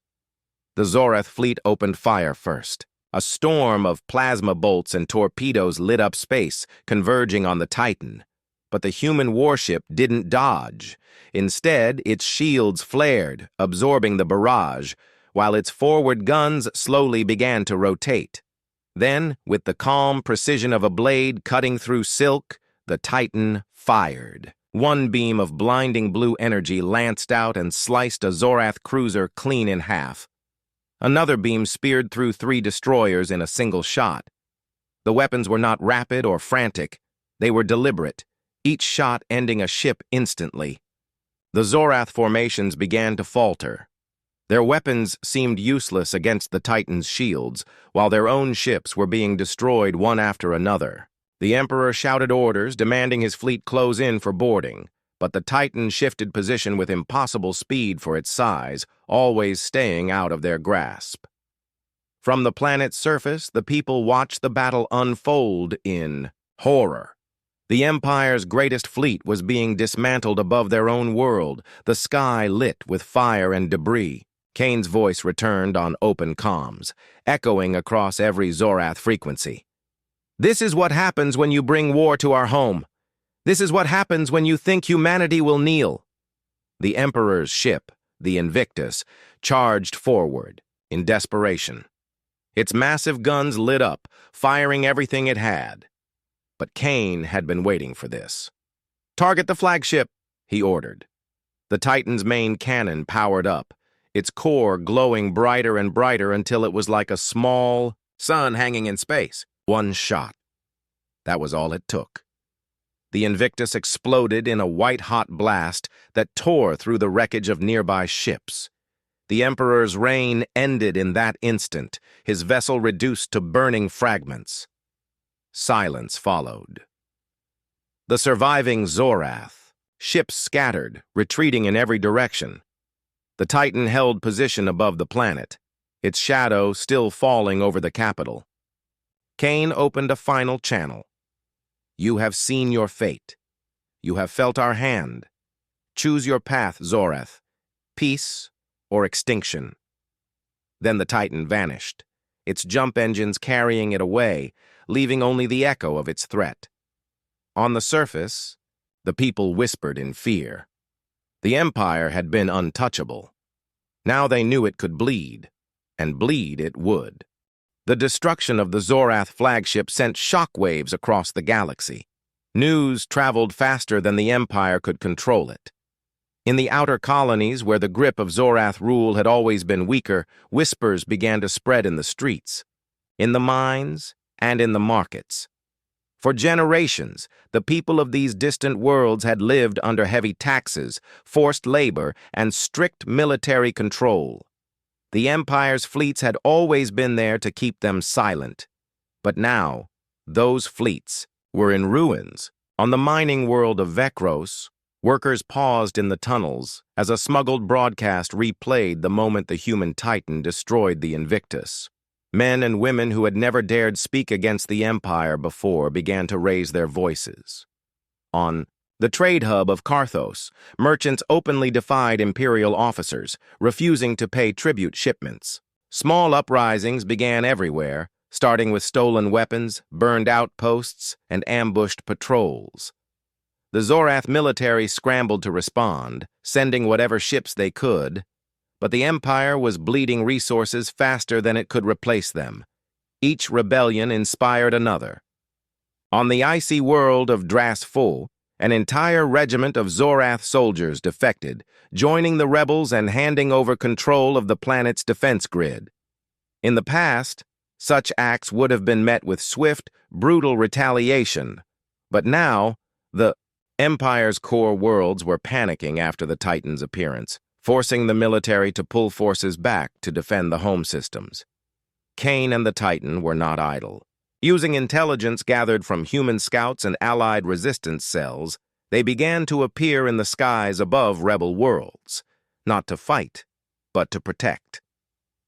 The Zorath fleet opened fire first. A storm of plasma bolts and torpedoes lit up space, converging on the Titan. But the human warship didn't dodge. Instead, its shields flared, absorbing the barrage, while its forward guns slowly began to rotate. Then, with the calm precision of a blade cutting through silk, the Titan fired. One beam of blinding blue energy lanced out and sliced a Zorath cruiser clean in half. Another beam speared through 3 destroyers in a single shot. The weapons were not rapid or frantic. They were deliberate, each shot ending a ship instantly. The Zorath formations began to falter. Their weapons seemed useless against the Titan's shields, while their own ships were being destroyed one after another. The Emperor shouted orders, demanding his fleet close in for boarding, but the Titan shifted position with impossible speed for its size, always staying out of their grasp. From the planet's surface, the people watched the battle unfold in horror. The Empire's greatest fleet was being dismantled above their own world, the sky lit with fire and debris. Cain's voice returned on open comms, echoing across every Zorath frequency. This is what happens when you bring war to our home. This is what happens when you think humanity will kneel. The Emperor's ship, the Invictus, charged forward in desperation. Its massive guns lit up, firing everything it had. But Cain had been waiting for this. Target the flagship, he ordered. The Titan's main cannon powered up, its core glowing brighter and brighter until it was like a small sun hanging in space. One shot. That was all it took. The Invictus exploded in a white-hot blast that tore through the wreckage of nearby ships. The Emperor's reign ended in that instant, his vessel reduced to burning fragments. Silence followed. The surviving Zorath, ships scattered, retreating in every direction. The Titan held position above the planet, its shadow still falling over the capital. Cain opened a final channel. You have seen your fate. You have felt our hand. Choose your path, Zorath. Peace or extinction. Then the Titan vanished, its jump engines carrying it away, leaving only the echo of its threat. On the surface, the people whispered in fear. The Empire had been untouchable. Now they knew it could bleed, and bleed it would. The destruction of the Zorath flagship sent shockwaves across the galaxy. News traveled faster than the Empire could control it. In the outer colonies, where the grip of Zorath rule had always been weaker, whispers began to spread in the streets, in the mines, and in the markets. For generations, the people of these distant worlds had lived under heavy taxes, forced labor, and strict military control. The Empire's fleets had always been there to keep them silent. But now, those fleets were in ruins. On the mining world of Vekros, workers paused in the tunnels as a smuggled broadcast replayed the moment the human Titan destroyed the Invictus. Men and women who had never dared speak against the Empire before began to raise their voices. On the trade hub of Karthos, merchants openly defied imperial officers, refusing to pay tribute shipments. Small uprisings began everywhere, starting with stolen weapons, burned outposts, and ambushed patrols. The Zorath military scrambled to respond, sending whatever ships they could, but the Empire was bleeding resources faster than it could replace them. Each rebellion inspired another. On the icy world of Drasful, an entire regiment of Zorath soldiers defected, joining the rebels and handing over control of the planet's defense grid. In the past, such acts would have been met with swift, brutal retaliation, but now, the Empire's core worlds were panicking after the Titan's appearance, forcing the military to pull forces back to defend the home systems. Cain and the Titan were not idle. Using intelligence gathered from human scouts and allied resistance cells, they began to appear in the skies above rebel worlds, not to fight, but to protect.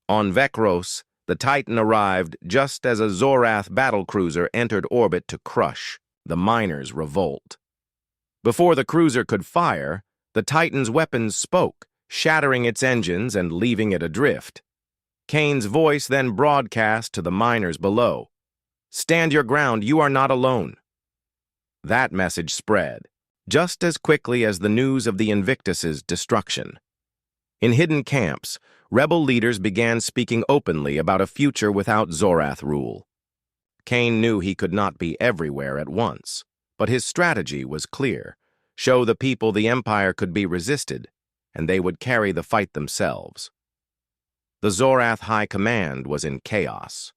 On Vekros, The Titan arrived just as a Zorath battlecruiser entered orbit to crush the miners' revolt. Before the cruiser could fire, the Titan's weapons spoke, shattering its engines and leaving it adrift. Kane's voice then broadcast to the miners below. "Stand your ground, you are not alone." That message spread, just as quickly as the news of the Invictus's destruction. In hidden camps, rebel leaders began speaking openly about a future without Zorath rule. Kane knew he could not be everywhere at once, but his strategy was clear: show the people the Empire could be resisted, and they would carry the fight themselves. The Zorath High Command was in chaos.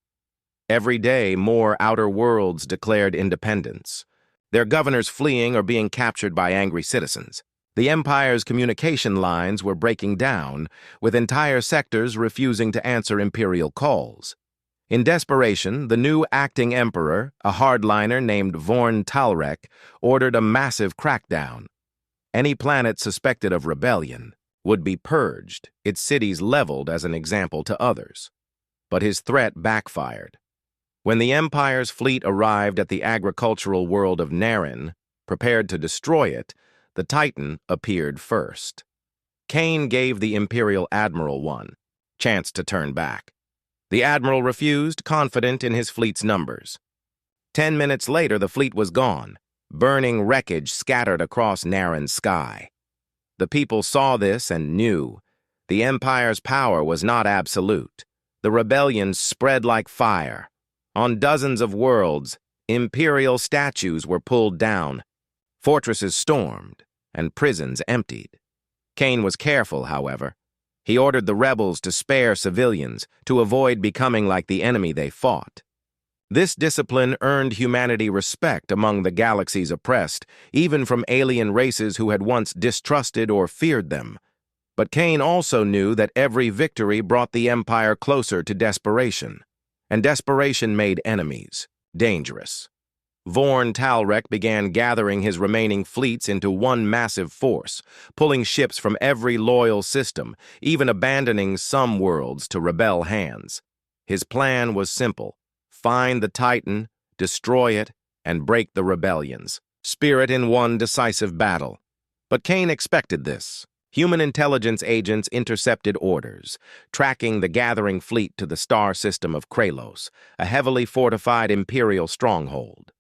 Every day, more outer worlds declared independence, their governors fleeing or being captured by angry citizens. The Empire's communication lines were breaking down, with entire sectors refusing to answer Imperial calls. In desperation, the new acting emperor, a hardliner named Vorn Talrek, ordered a massive crackdown. Any planet suspected of rebellion would be purged, its cities leveled as an example to others. But his threat backfired. When the Empire's fleet arrived at the agricultural world of Narrated, prepared to destroy it, the Titan appeared first. Kane gave the Imperial Admiral one chance to turn back. The Admiral refused, confident in his fleet's numbers. 10 minutes later, the fleet was gone, burning wreckage scattered across Narran's sky. The people saw this and knew the Empire's power was not absolute. The rebellion spread like fire. On dozens of worlds, Imperial statues were pulled down, fortresses stormed, and prisons emptied. Kane was careful, however. He ordered the rebels to spare civilians, to avoid becoming like the enemy they fought. This discipline earned humanity respect among the galaxy's oppressed, even from alien races who had once distrusted or feared them. But Kane also knew that every victory brought the Empire closer to desperation, and desperation made enemies dangerous. Vorn Talrek began gathering his remaining fleets into one massive force, pulling ships from every loyal system, even abandoning some worlds to rebel hands. His plan was simple: find the Titan, destroy it, and break the rebellions. Spirit in one decisive battle. But Kane expected this. Human intelligence agents intercepted orders, tracking the gathering fleet to the star system of Kralos, a heavily fortified Imperial stronghold.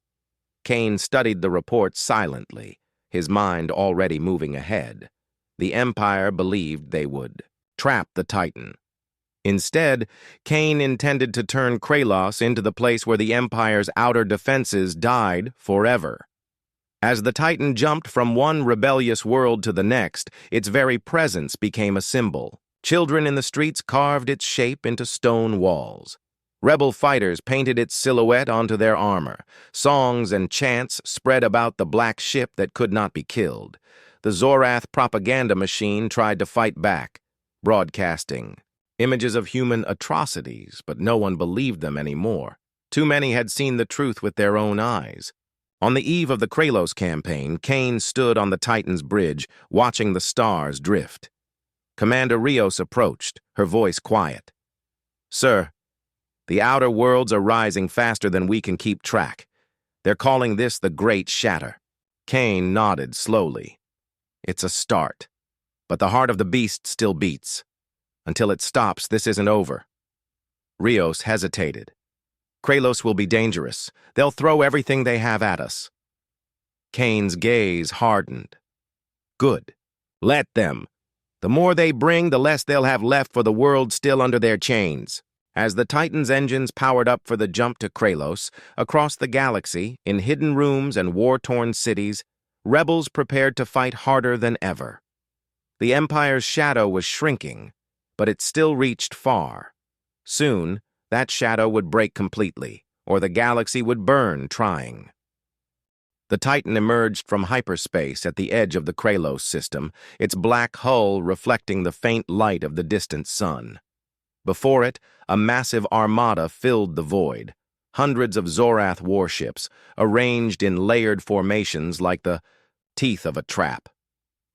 Kane studied the reports silently, his mind already moving ahead. The Empire believed they would trap the Titan. Instead, Kane intended to turn Kralos into the place where the Empire's outer defenses died forever. As the Titan jumped from one rebellious world to the next, its very presence became a symbol. Children in the streets carved its shape into stone walls. Rebel fighters painted its silhouette onto their armor. Songs and chants spread about the black ship that could not be killed. The Zorath propaganda machine tried to fight back, broadcasting images of human atrocities, but no one believed them anymore. Too many had seen the truth with their own eyes. On the eve of the Kralos campaign, Kane stood on the Titan's bridge, watching the stars drift. Commander Rios approached, her voice quiet. "Sir, the outer worlds are rising faster than we can keep track. They're calling this the Great Shatter." Kane nodded slowly. "It's a start, but the heart of the beast still beats. Until it stops, this isn't over." Rios hesitated. "Kralos will be dangerous. They'll throw everything they have at us." Kane's gaze hardened. "Good. Let them. The more they bring, the less they'll have left for the world still under their chains." As the Titan's engines powered up for the jump to Kralos, across the galaxy, in hidden rooms and war-torn cities, rebels prepared to fight harder than ever. The Empire's shadow was shrinking, but it still reached far. Soon, that shadow would break completely, or the galaxy would burn trying. The Titan emerged from hyperspace at the edge of the Kralos system, its black hull reflecting the faint light of the distant sun. Before it, a massive armada filled the void, hundreds of Zorath warships, arranged in layered formations like the teeth of a trap.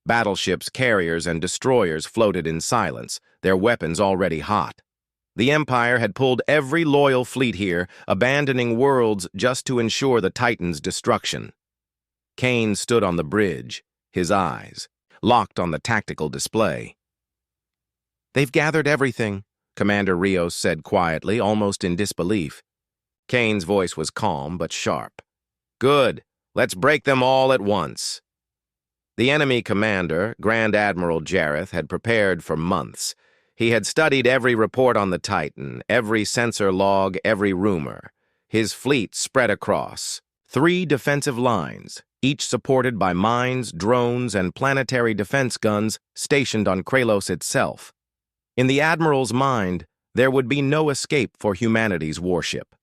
Battleships, carriers, and destroyers floated in silence, their weapons already hot. The Empire had pulled every loyal fleet here, abandoning worlds just to ensure the Titan's destruction. Kane stood on the bridge, his eyes locked on the tactical display. "They've gathered everything," Commander Rios said quietly, almost in disbelief. Kane's voice was calm but sharp. "Good. Let's break them all at once." The enemy commander, Grand Admiral Jareth, had prepared for months. He had studied every report on the Titan, every sensor log, every rumor. His fleet spread across 3 defensive lines, each supported by mines, drones, and planetary defense guns stationed on Kralos itself. In the Admiral's mind, there would be no escape for humanity's warship.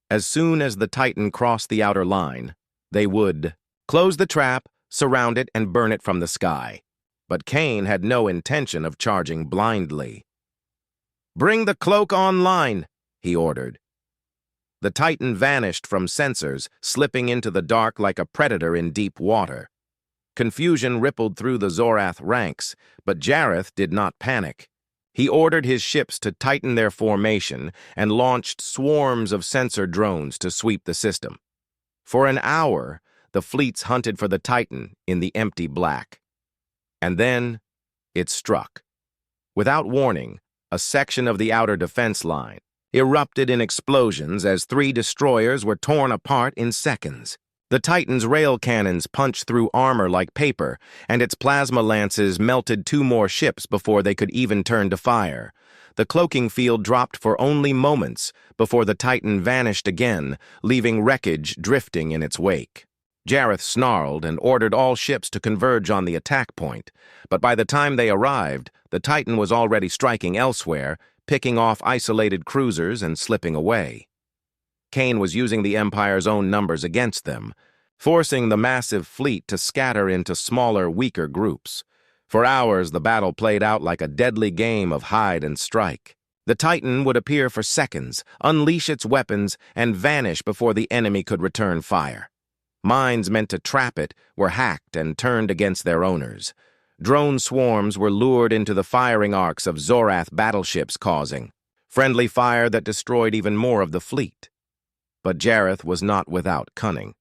As soon as the Titan crossed the outer line, they would close the trap, surround it, and burn it from the sky. But Kane had no intention of charging blindly. "Bring the cloak online," he ordered. The Titan vanished from sensors, slipping into the dark like a predator in deep water. Confusion rippled through the Zorath ranks, but Jareth did not panic. He ordered his ships to tighten their formation and launched swarms of sensor drones to sweep the system. For an hour, the fleets hunted for the Titan in the empty black. And then, it struck. Without warning, a section of the outer defense line erupted in explosions as 3 destroyers were torn apart in seconds. The Titan's rail cannons punched through armor like paper, and its plasma lances melted 2 more ships before they could even turn to fire. The cloaking field dropped for only moments before the Titan vanished again, leaving wreckage drifting in its wake. Jareth snarled and ordered all ships to converge on the attack point, but by the time they arrived, the Titan was already striking elsewhere, picking off isolated cruisers and slipping away. Kane was using the Empire's own numbers against them, forcing the massive fleet to scatter into smaller, weaker groups. For hours, the battle played out like a deadly game of hide and strike. The Titan would appear for seconds, unleash its weapons, and vanish before the enemy could return fire. Mines meant to trap it were hacked and turned against their owners. Drone swarms were lured into the firing arcs of Zorath battleships, causing friendly fire that destroyed even more of the fleet. But Jareth was not without cunning.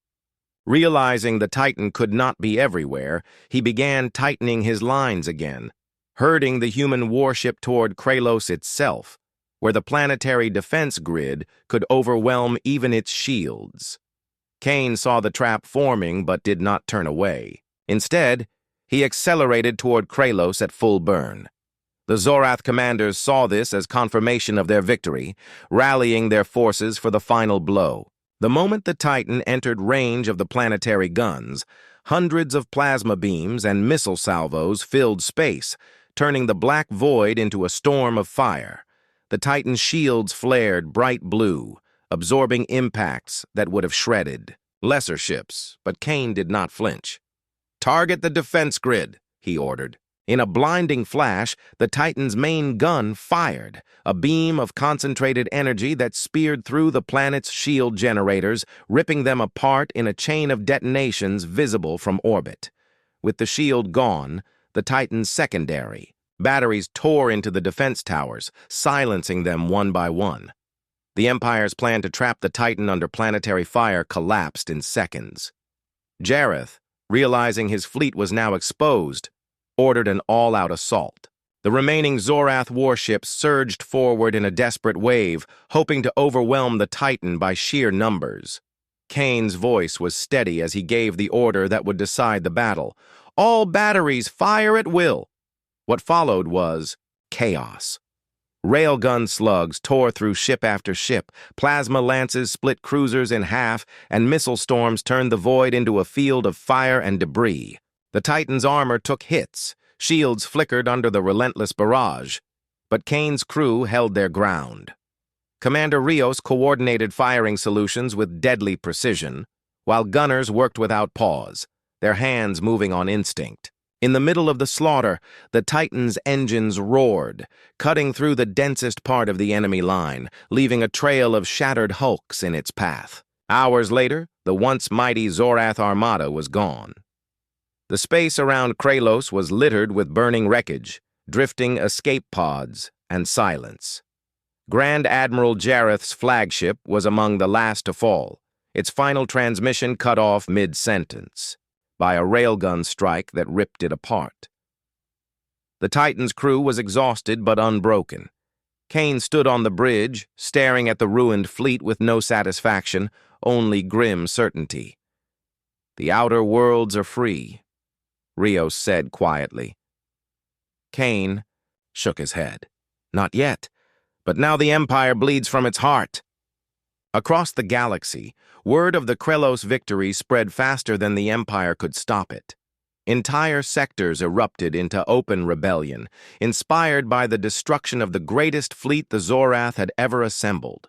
Realizing the Titan could not be everywhere, he began tightening his lines again, herding the human warship toward Kralos itself, where the planetary defense grid could overwhelm even its shields. Kane saw the trap forming but did not turn away. Instead, he accelerated toward Kralos at full burn. The Zorath commanders saw this as confirmation of their victory, rallying their forces for the final blow. The moment the Titan entered range of the planetary guns, hundreds of plasma beams and missile salvos filled space, turning the black void into a storm of fire. The Titan's shields flared bright blue, absorbing impacts that would have shredded lesser ships, but Kane did not flinch. "Target the defense grid," he ordered. In a blinding flash, the Titan's main gun fired, a beam of concentrated energy that speared through the planet's shield generators, ripping them apart in a chain of detonations visible from orbit. With the shield gone, the Titan's secondary batteries tore into the defense towers, silencing them one by one. The Empire's plan to trap the Titan under planetary fire collapsed in seconds. Jareth, realizing his fleet was now exposed, ordered an all-out assault. The remaining Zorath warships surged forward in a desperate wave, hoping to overwhelm the Titan by sheer numbers. Kane's voice was steady as he gave the order that would decide the battle. "All batteries fire at will!" What followed was chaos. Railgun slugs tore through ship after ship, plasma lances split cruisers in half, and missile storms turned the void into a field of fire and debris. The Titan's armor took hits, shields flickered under the relentless barrage, but Kane's crew held their ground. Commander Rios coordinated firing solutions with deadly precision, while gunners worked without pause, their hands moving on instinct. In the middle of the slaughter, the Titan's engines roared, cutting through the densest part of the enemy line, leaving a trail of shattered hulks in its path. Hours later, the once mighty Zorath armada was gone. The space around Kralos was littered with burning wreckage, drifting escape pods, and silence. Grand Admiral Jareth's flagship was among the last to fall, its final transmission cut off mid-sentence by a railgun strike that ripped it apart. The Titan's crew was exhausted but unbroken. Kane stood on the bridge, staring at the ruined fleet with no satisfaction, only grim certainty. "The outer worlds are free," Rios said quietly. Kane shook his head. "Not yet, but now the Empire bleeds from its heart." Across the galaxy, word of the Krelos victory spread faster than the Empire could stop it. Entire sectors erupted into open rebellion, inspired by the destruction of the greatest fleet the Zorath had ever assembled.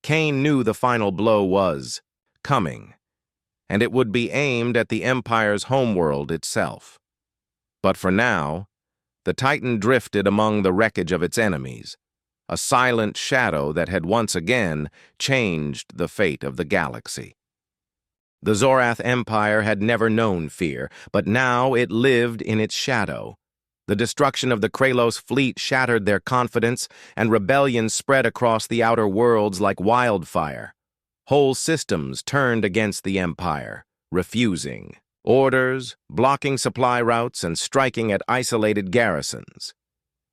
Kane knew the final blow was coming, and it would be aimed at the Empire's homeworld itself. But for now, the Titan drifted among the wreckage of its enemies, a silent shadow that had once again changed the fate of the galaxy. The Zorath Empire had never known fear, but now it lived in its shadow. The destruction of the Krelos fleet shattered their confidence, and rebellion spread across the outer worlds like wildfire. Whole systems turned against the Empire, refusing orders, blocking supply routes, and striking at isolated garrisons.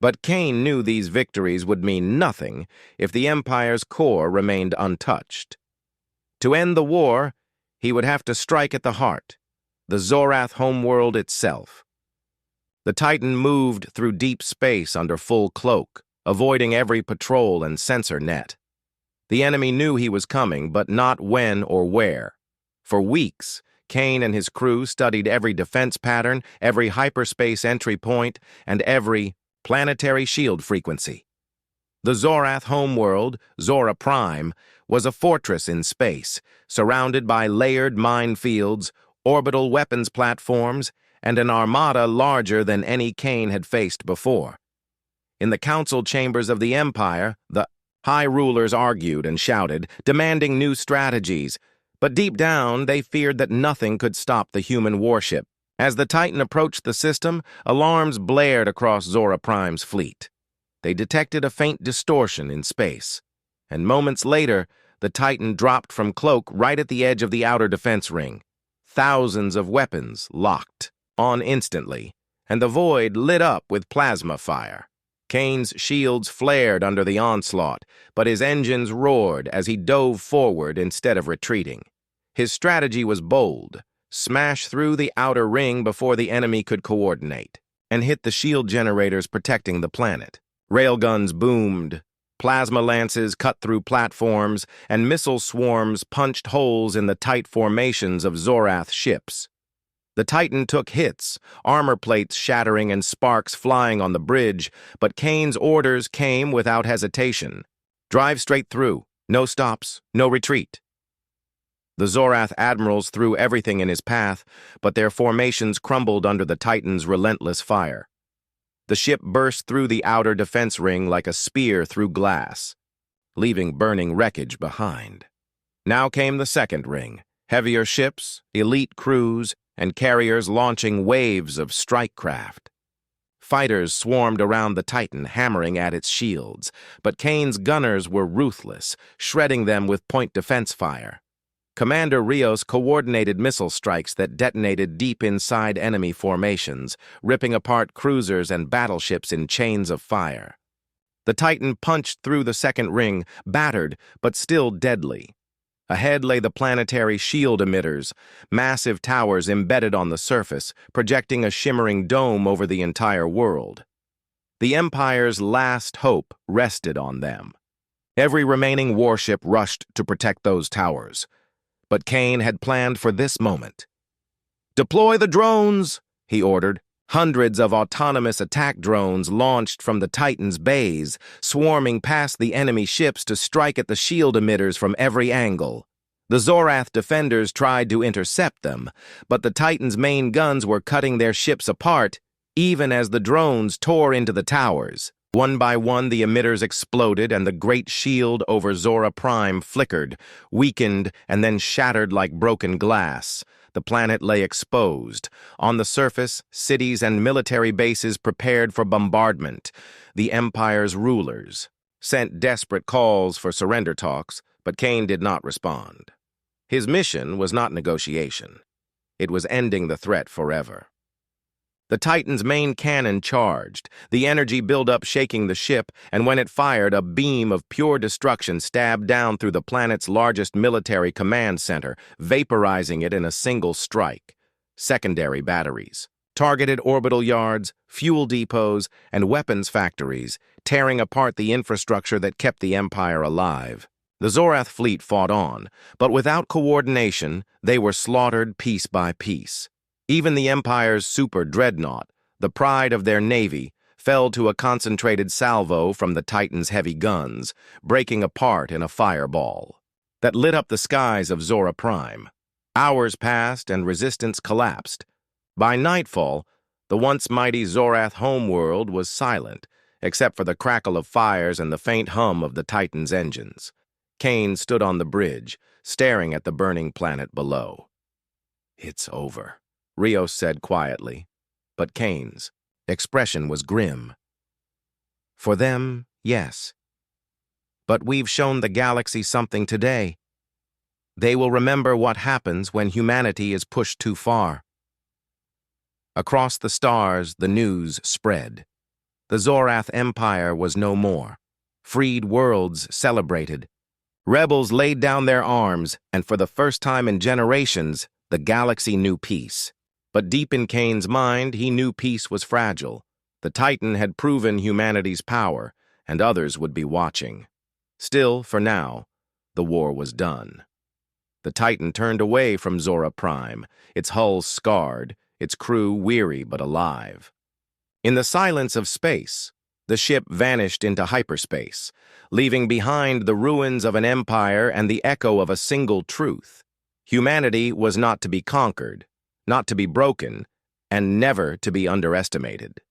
But Kane knew these victories would mean nothing if the Empire's core remained untouched. To end the war, he would have to strike at the heart, the Zorath homeworld itself. The Titan moved through deep space under full cloak, avoiding every patrol and sensor net. The enemy knew he was coming, but not when or where. For weeks, Kane and his crew studied every defense pattern, every hyperspace entry point, and every planetary shield frequency. The Zorath homeworld, Zora Prime, was a fortress in space, surrounded by layered minefields, orbital weapons platforms, and an armada larger than any Kane had faced before. In the council chambers of the Empire, the high rulers argued and shouted, demanding new strategies, but deep down they feared that nothing could stop the human warship. As the Titan approached the system, alarms blared across Zora Prime's fleet. They detected a faint distortion in space, and moments later, the Titan dropped from cloak right at the edge of the outer defense ring. Thousands of weapons locked on instantly, and the void lit up with plasma fire. Kane's shields flared under the onslaught, but his engines roared as he dove forward instead of retreating. His strategy was bold: smash through the outer ring before the enemy could coordinate, and hit the shield generators protecting the planet. Railguns boomed, plasma lances cut through platforms, and missile swarms punched holes in the tight formations of Zorath ships. The Titan took hits, armor plates shattering and sparks flying on the bridge, but Kane's orders came without hesitation. Drive straight through, no stops, no retreat. The Zorath admirals threw everything in his path, but their formations crumbled under the Titan's relentless fire. The ship burst through the outer defense ring like a spear through glass, leaving burning wreckage behind. Now came the second ring: heavier ships, elite crews, and carriers launching waves of strike craft. Fighters swarmed around the Titan, hammering at its shields, but Kane's gunners were ruthless, shredding them with point defense fire. Commander Rios coordinated missile strikes that detonated deep inside enemy formations, ripping apart cruisers and battleships in chains of fire. The Titan punched through the second ring, battered but still deadly. Ahead lay the planetary shield emitters, massive towers embedded on the surface, projecting a shimmering dome over the entire world. The Empire's last hope rested on them. Every remaining warship rushed to protect those towers. But Kane had planned for this moment. "Deploy the drones," he ordered. Hundreds of autonomous attack drones launched from the Titan's bays, swarming past the enemy ships to strike at the shield emitters from every angle. The Zorath defenders tried to intercept them, but the Titan's main guns were cutting their ships apart, even as the drones tore into the towers. One by one, the emitters exploded, and the great shield over Zora Prime flickered, weakened, and then shattered like broken glass. The planet lay exposed. On the surface, cities and military bases prepared for bombardment. The Empire's rulers, sent desperate calls for surrender talks, but Kane did not respond. His mission was not negotiation. It was ending the threat forever. The Titan's main cannon charged, the energy buildup shaking the ship, and when it fired, a beam of pure destruction stabbed down through the planet's largest military command center, vaporizing it in a single strike. Secondary batteries, targeted orbital yards, fuel depots, and weapons factories, tearing apart the infrastructure that kept the Empire alive. The Zorath fleet fought on, but without coordination, they were slaughtered piece by piece. Even the Empire's super dreadnought, the pride of their navy, fell to a concentrated salvo from the Titan's heavy guns, breaking apart in a fireball that lit up the skies of Zora Prime. Hours passed and resistance collapsed. By nightfall, the once mighty Zorath homeworld was silent, except for the crackle of fires and the faint hum of the Titan's engines. Kane stood on the bridge, staring at the burning planet below. "It's over," Rios said quietly, but Kane's expression was grim. "For them, yes. But we've shown the galaxy something today. They will remember what happens when humanity is pushed too far." Across the stars, the news spread. The Zorath Empire was no more. Freed worlds celebrated. Rebels laid down their arms, and for the first time in generations, the galaxy knew peace. But deep in Kane's mind, he knew peace was fragile. The Titan had proven humanity's power, and others would be watching. Still, for now, the war was done. The Titan turned away from Zora Prime, its hull scarred, its crew weary but alive. In the silence of space, the ship vanished into hyperspace, leaving behind the ruins of an empire and the echo of a single truth. Humanity was not to be conquered, not to be broken, and never to be underestimated.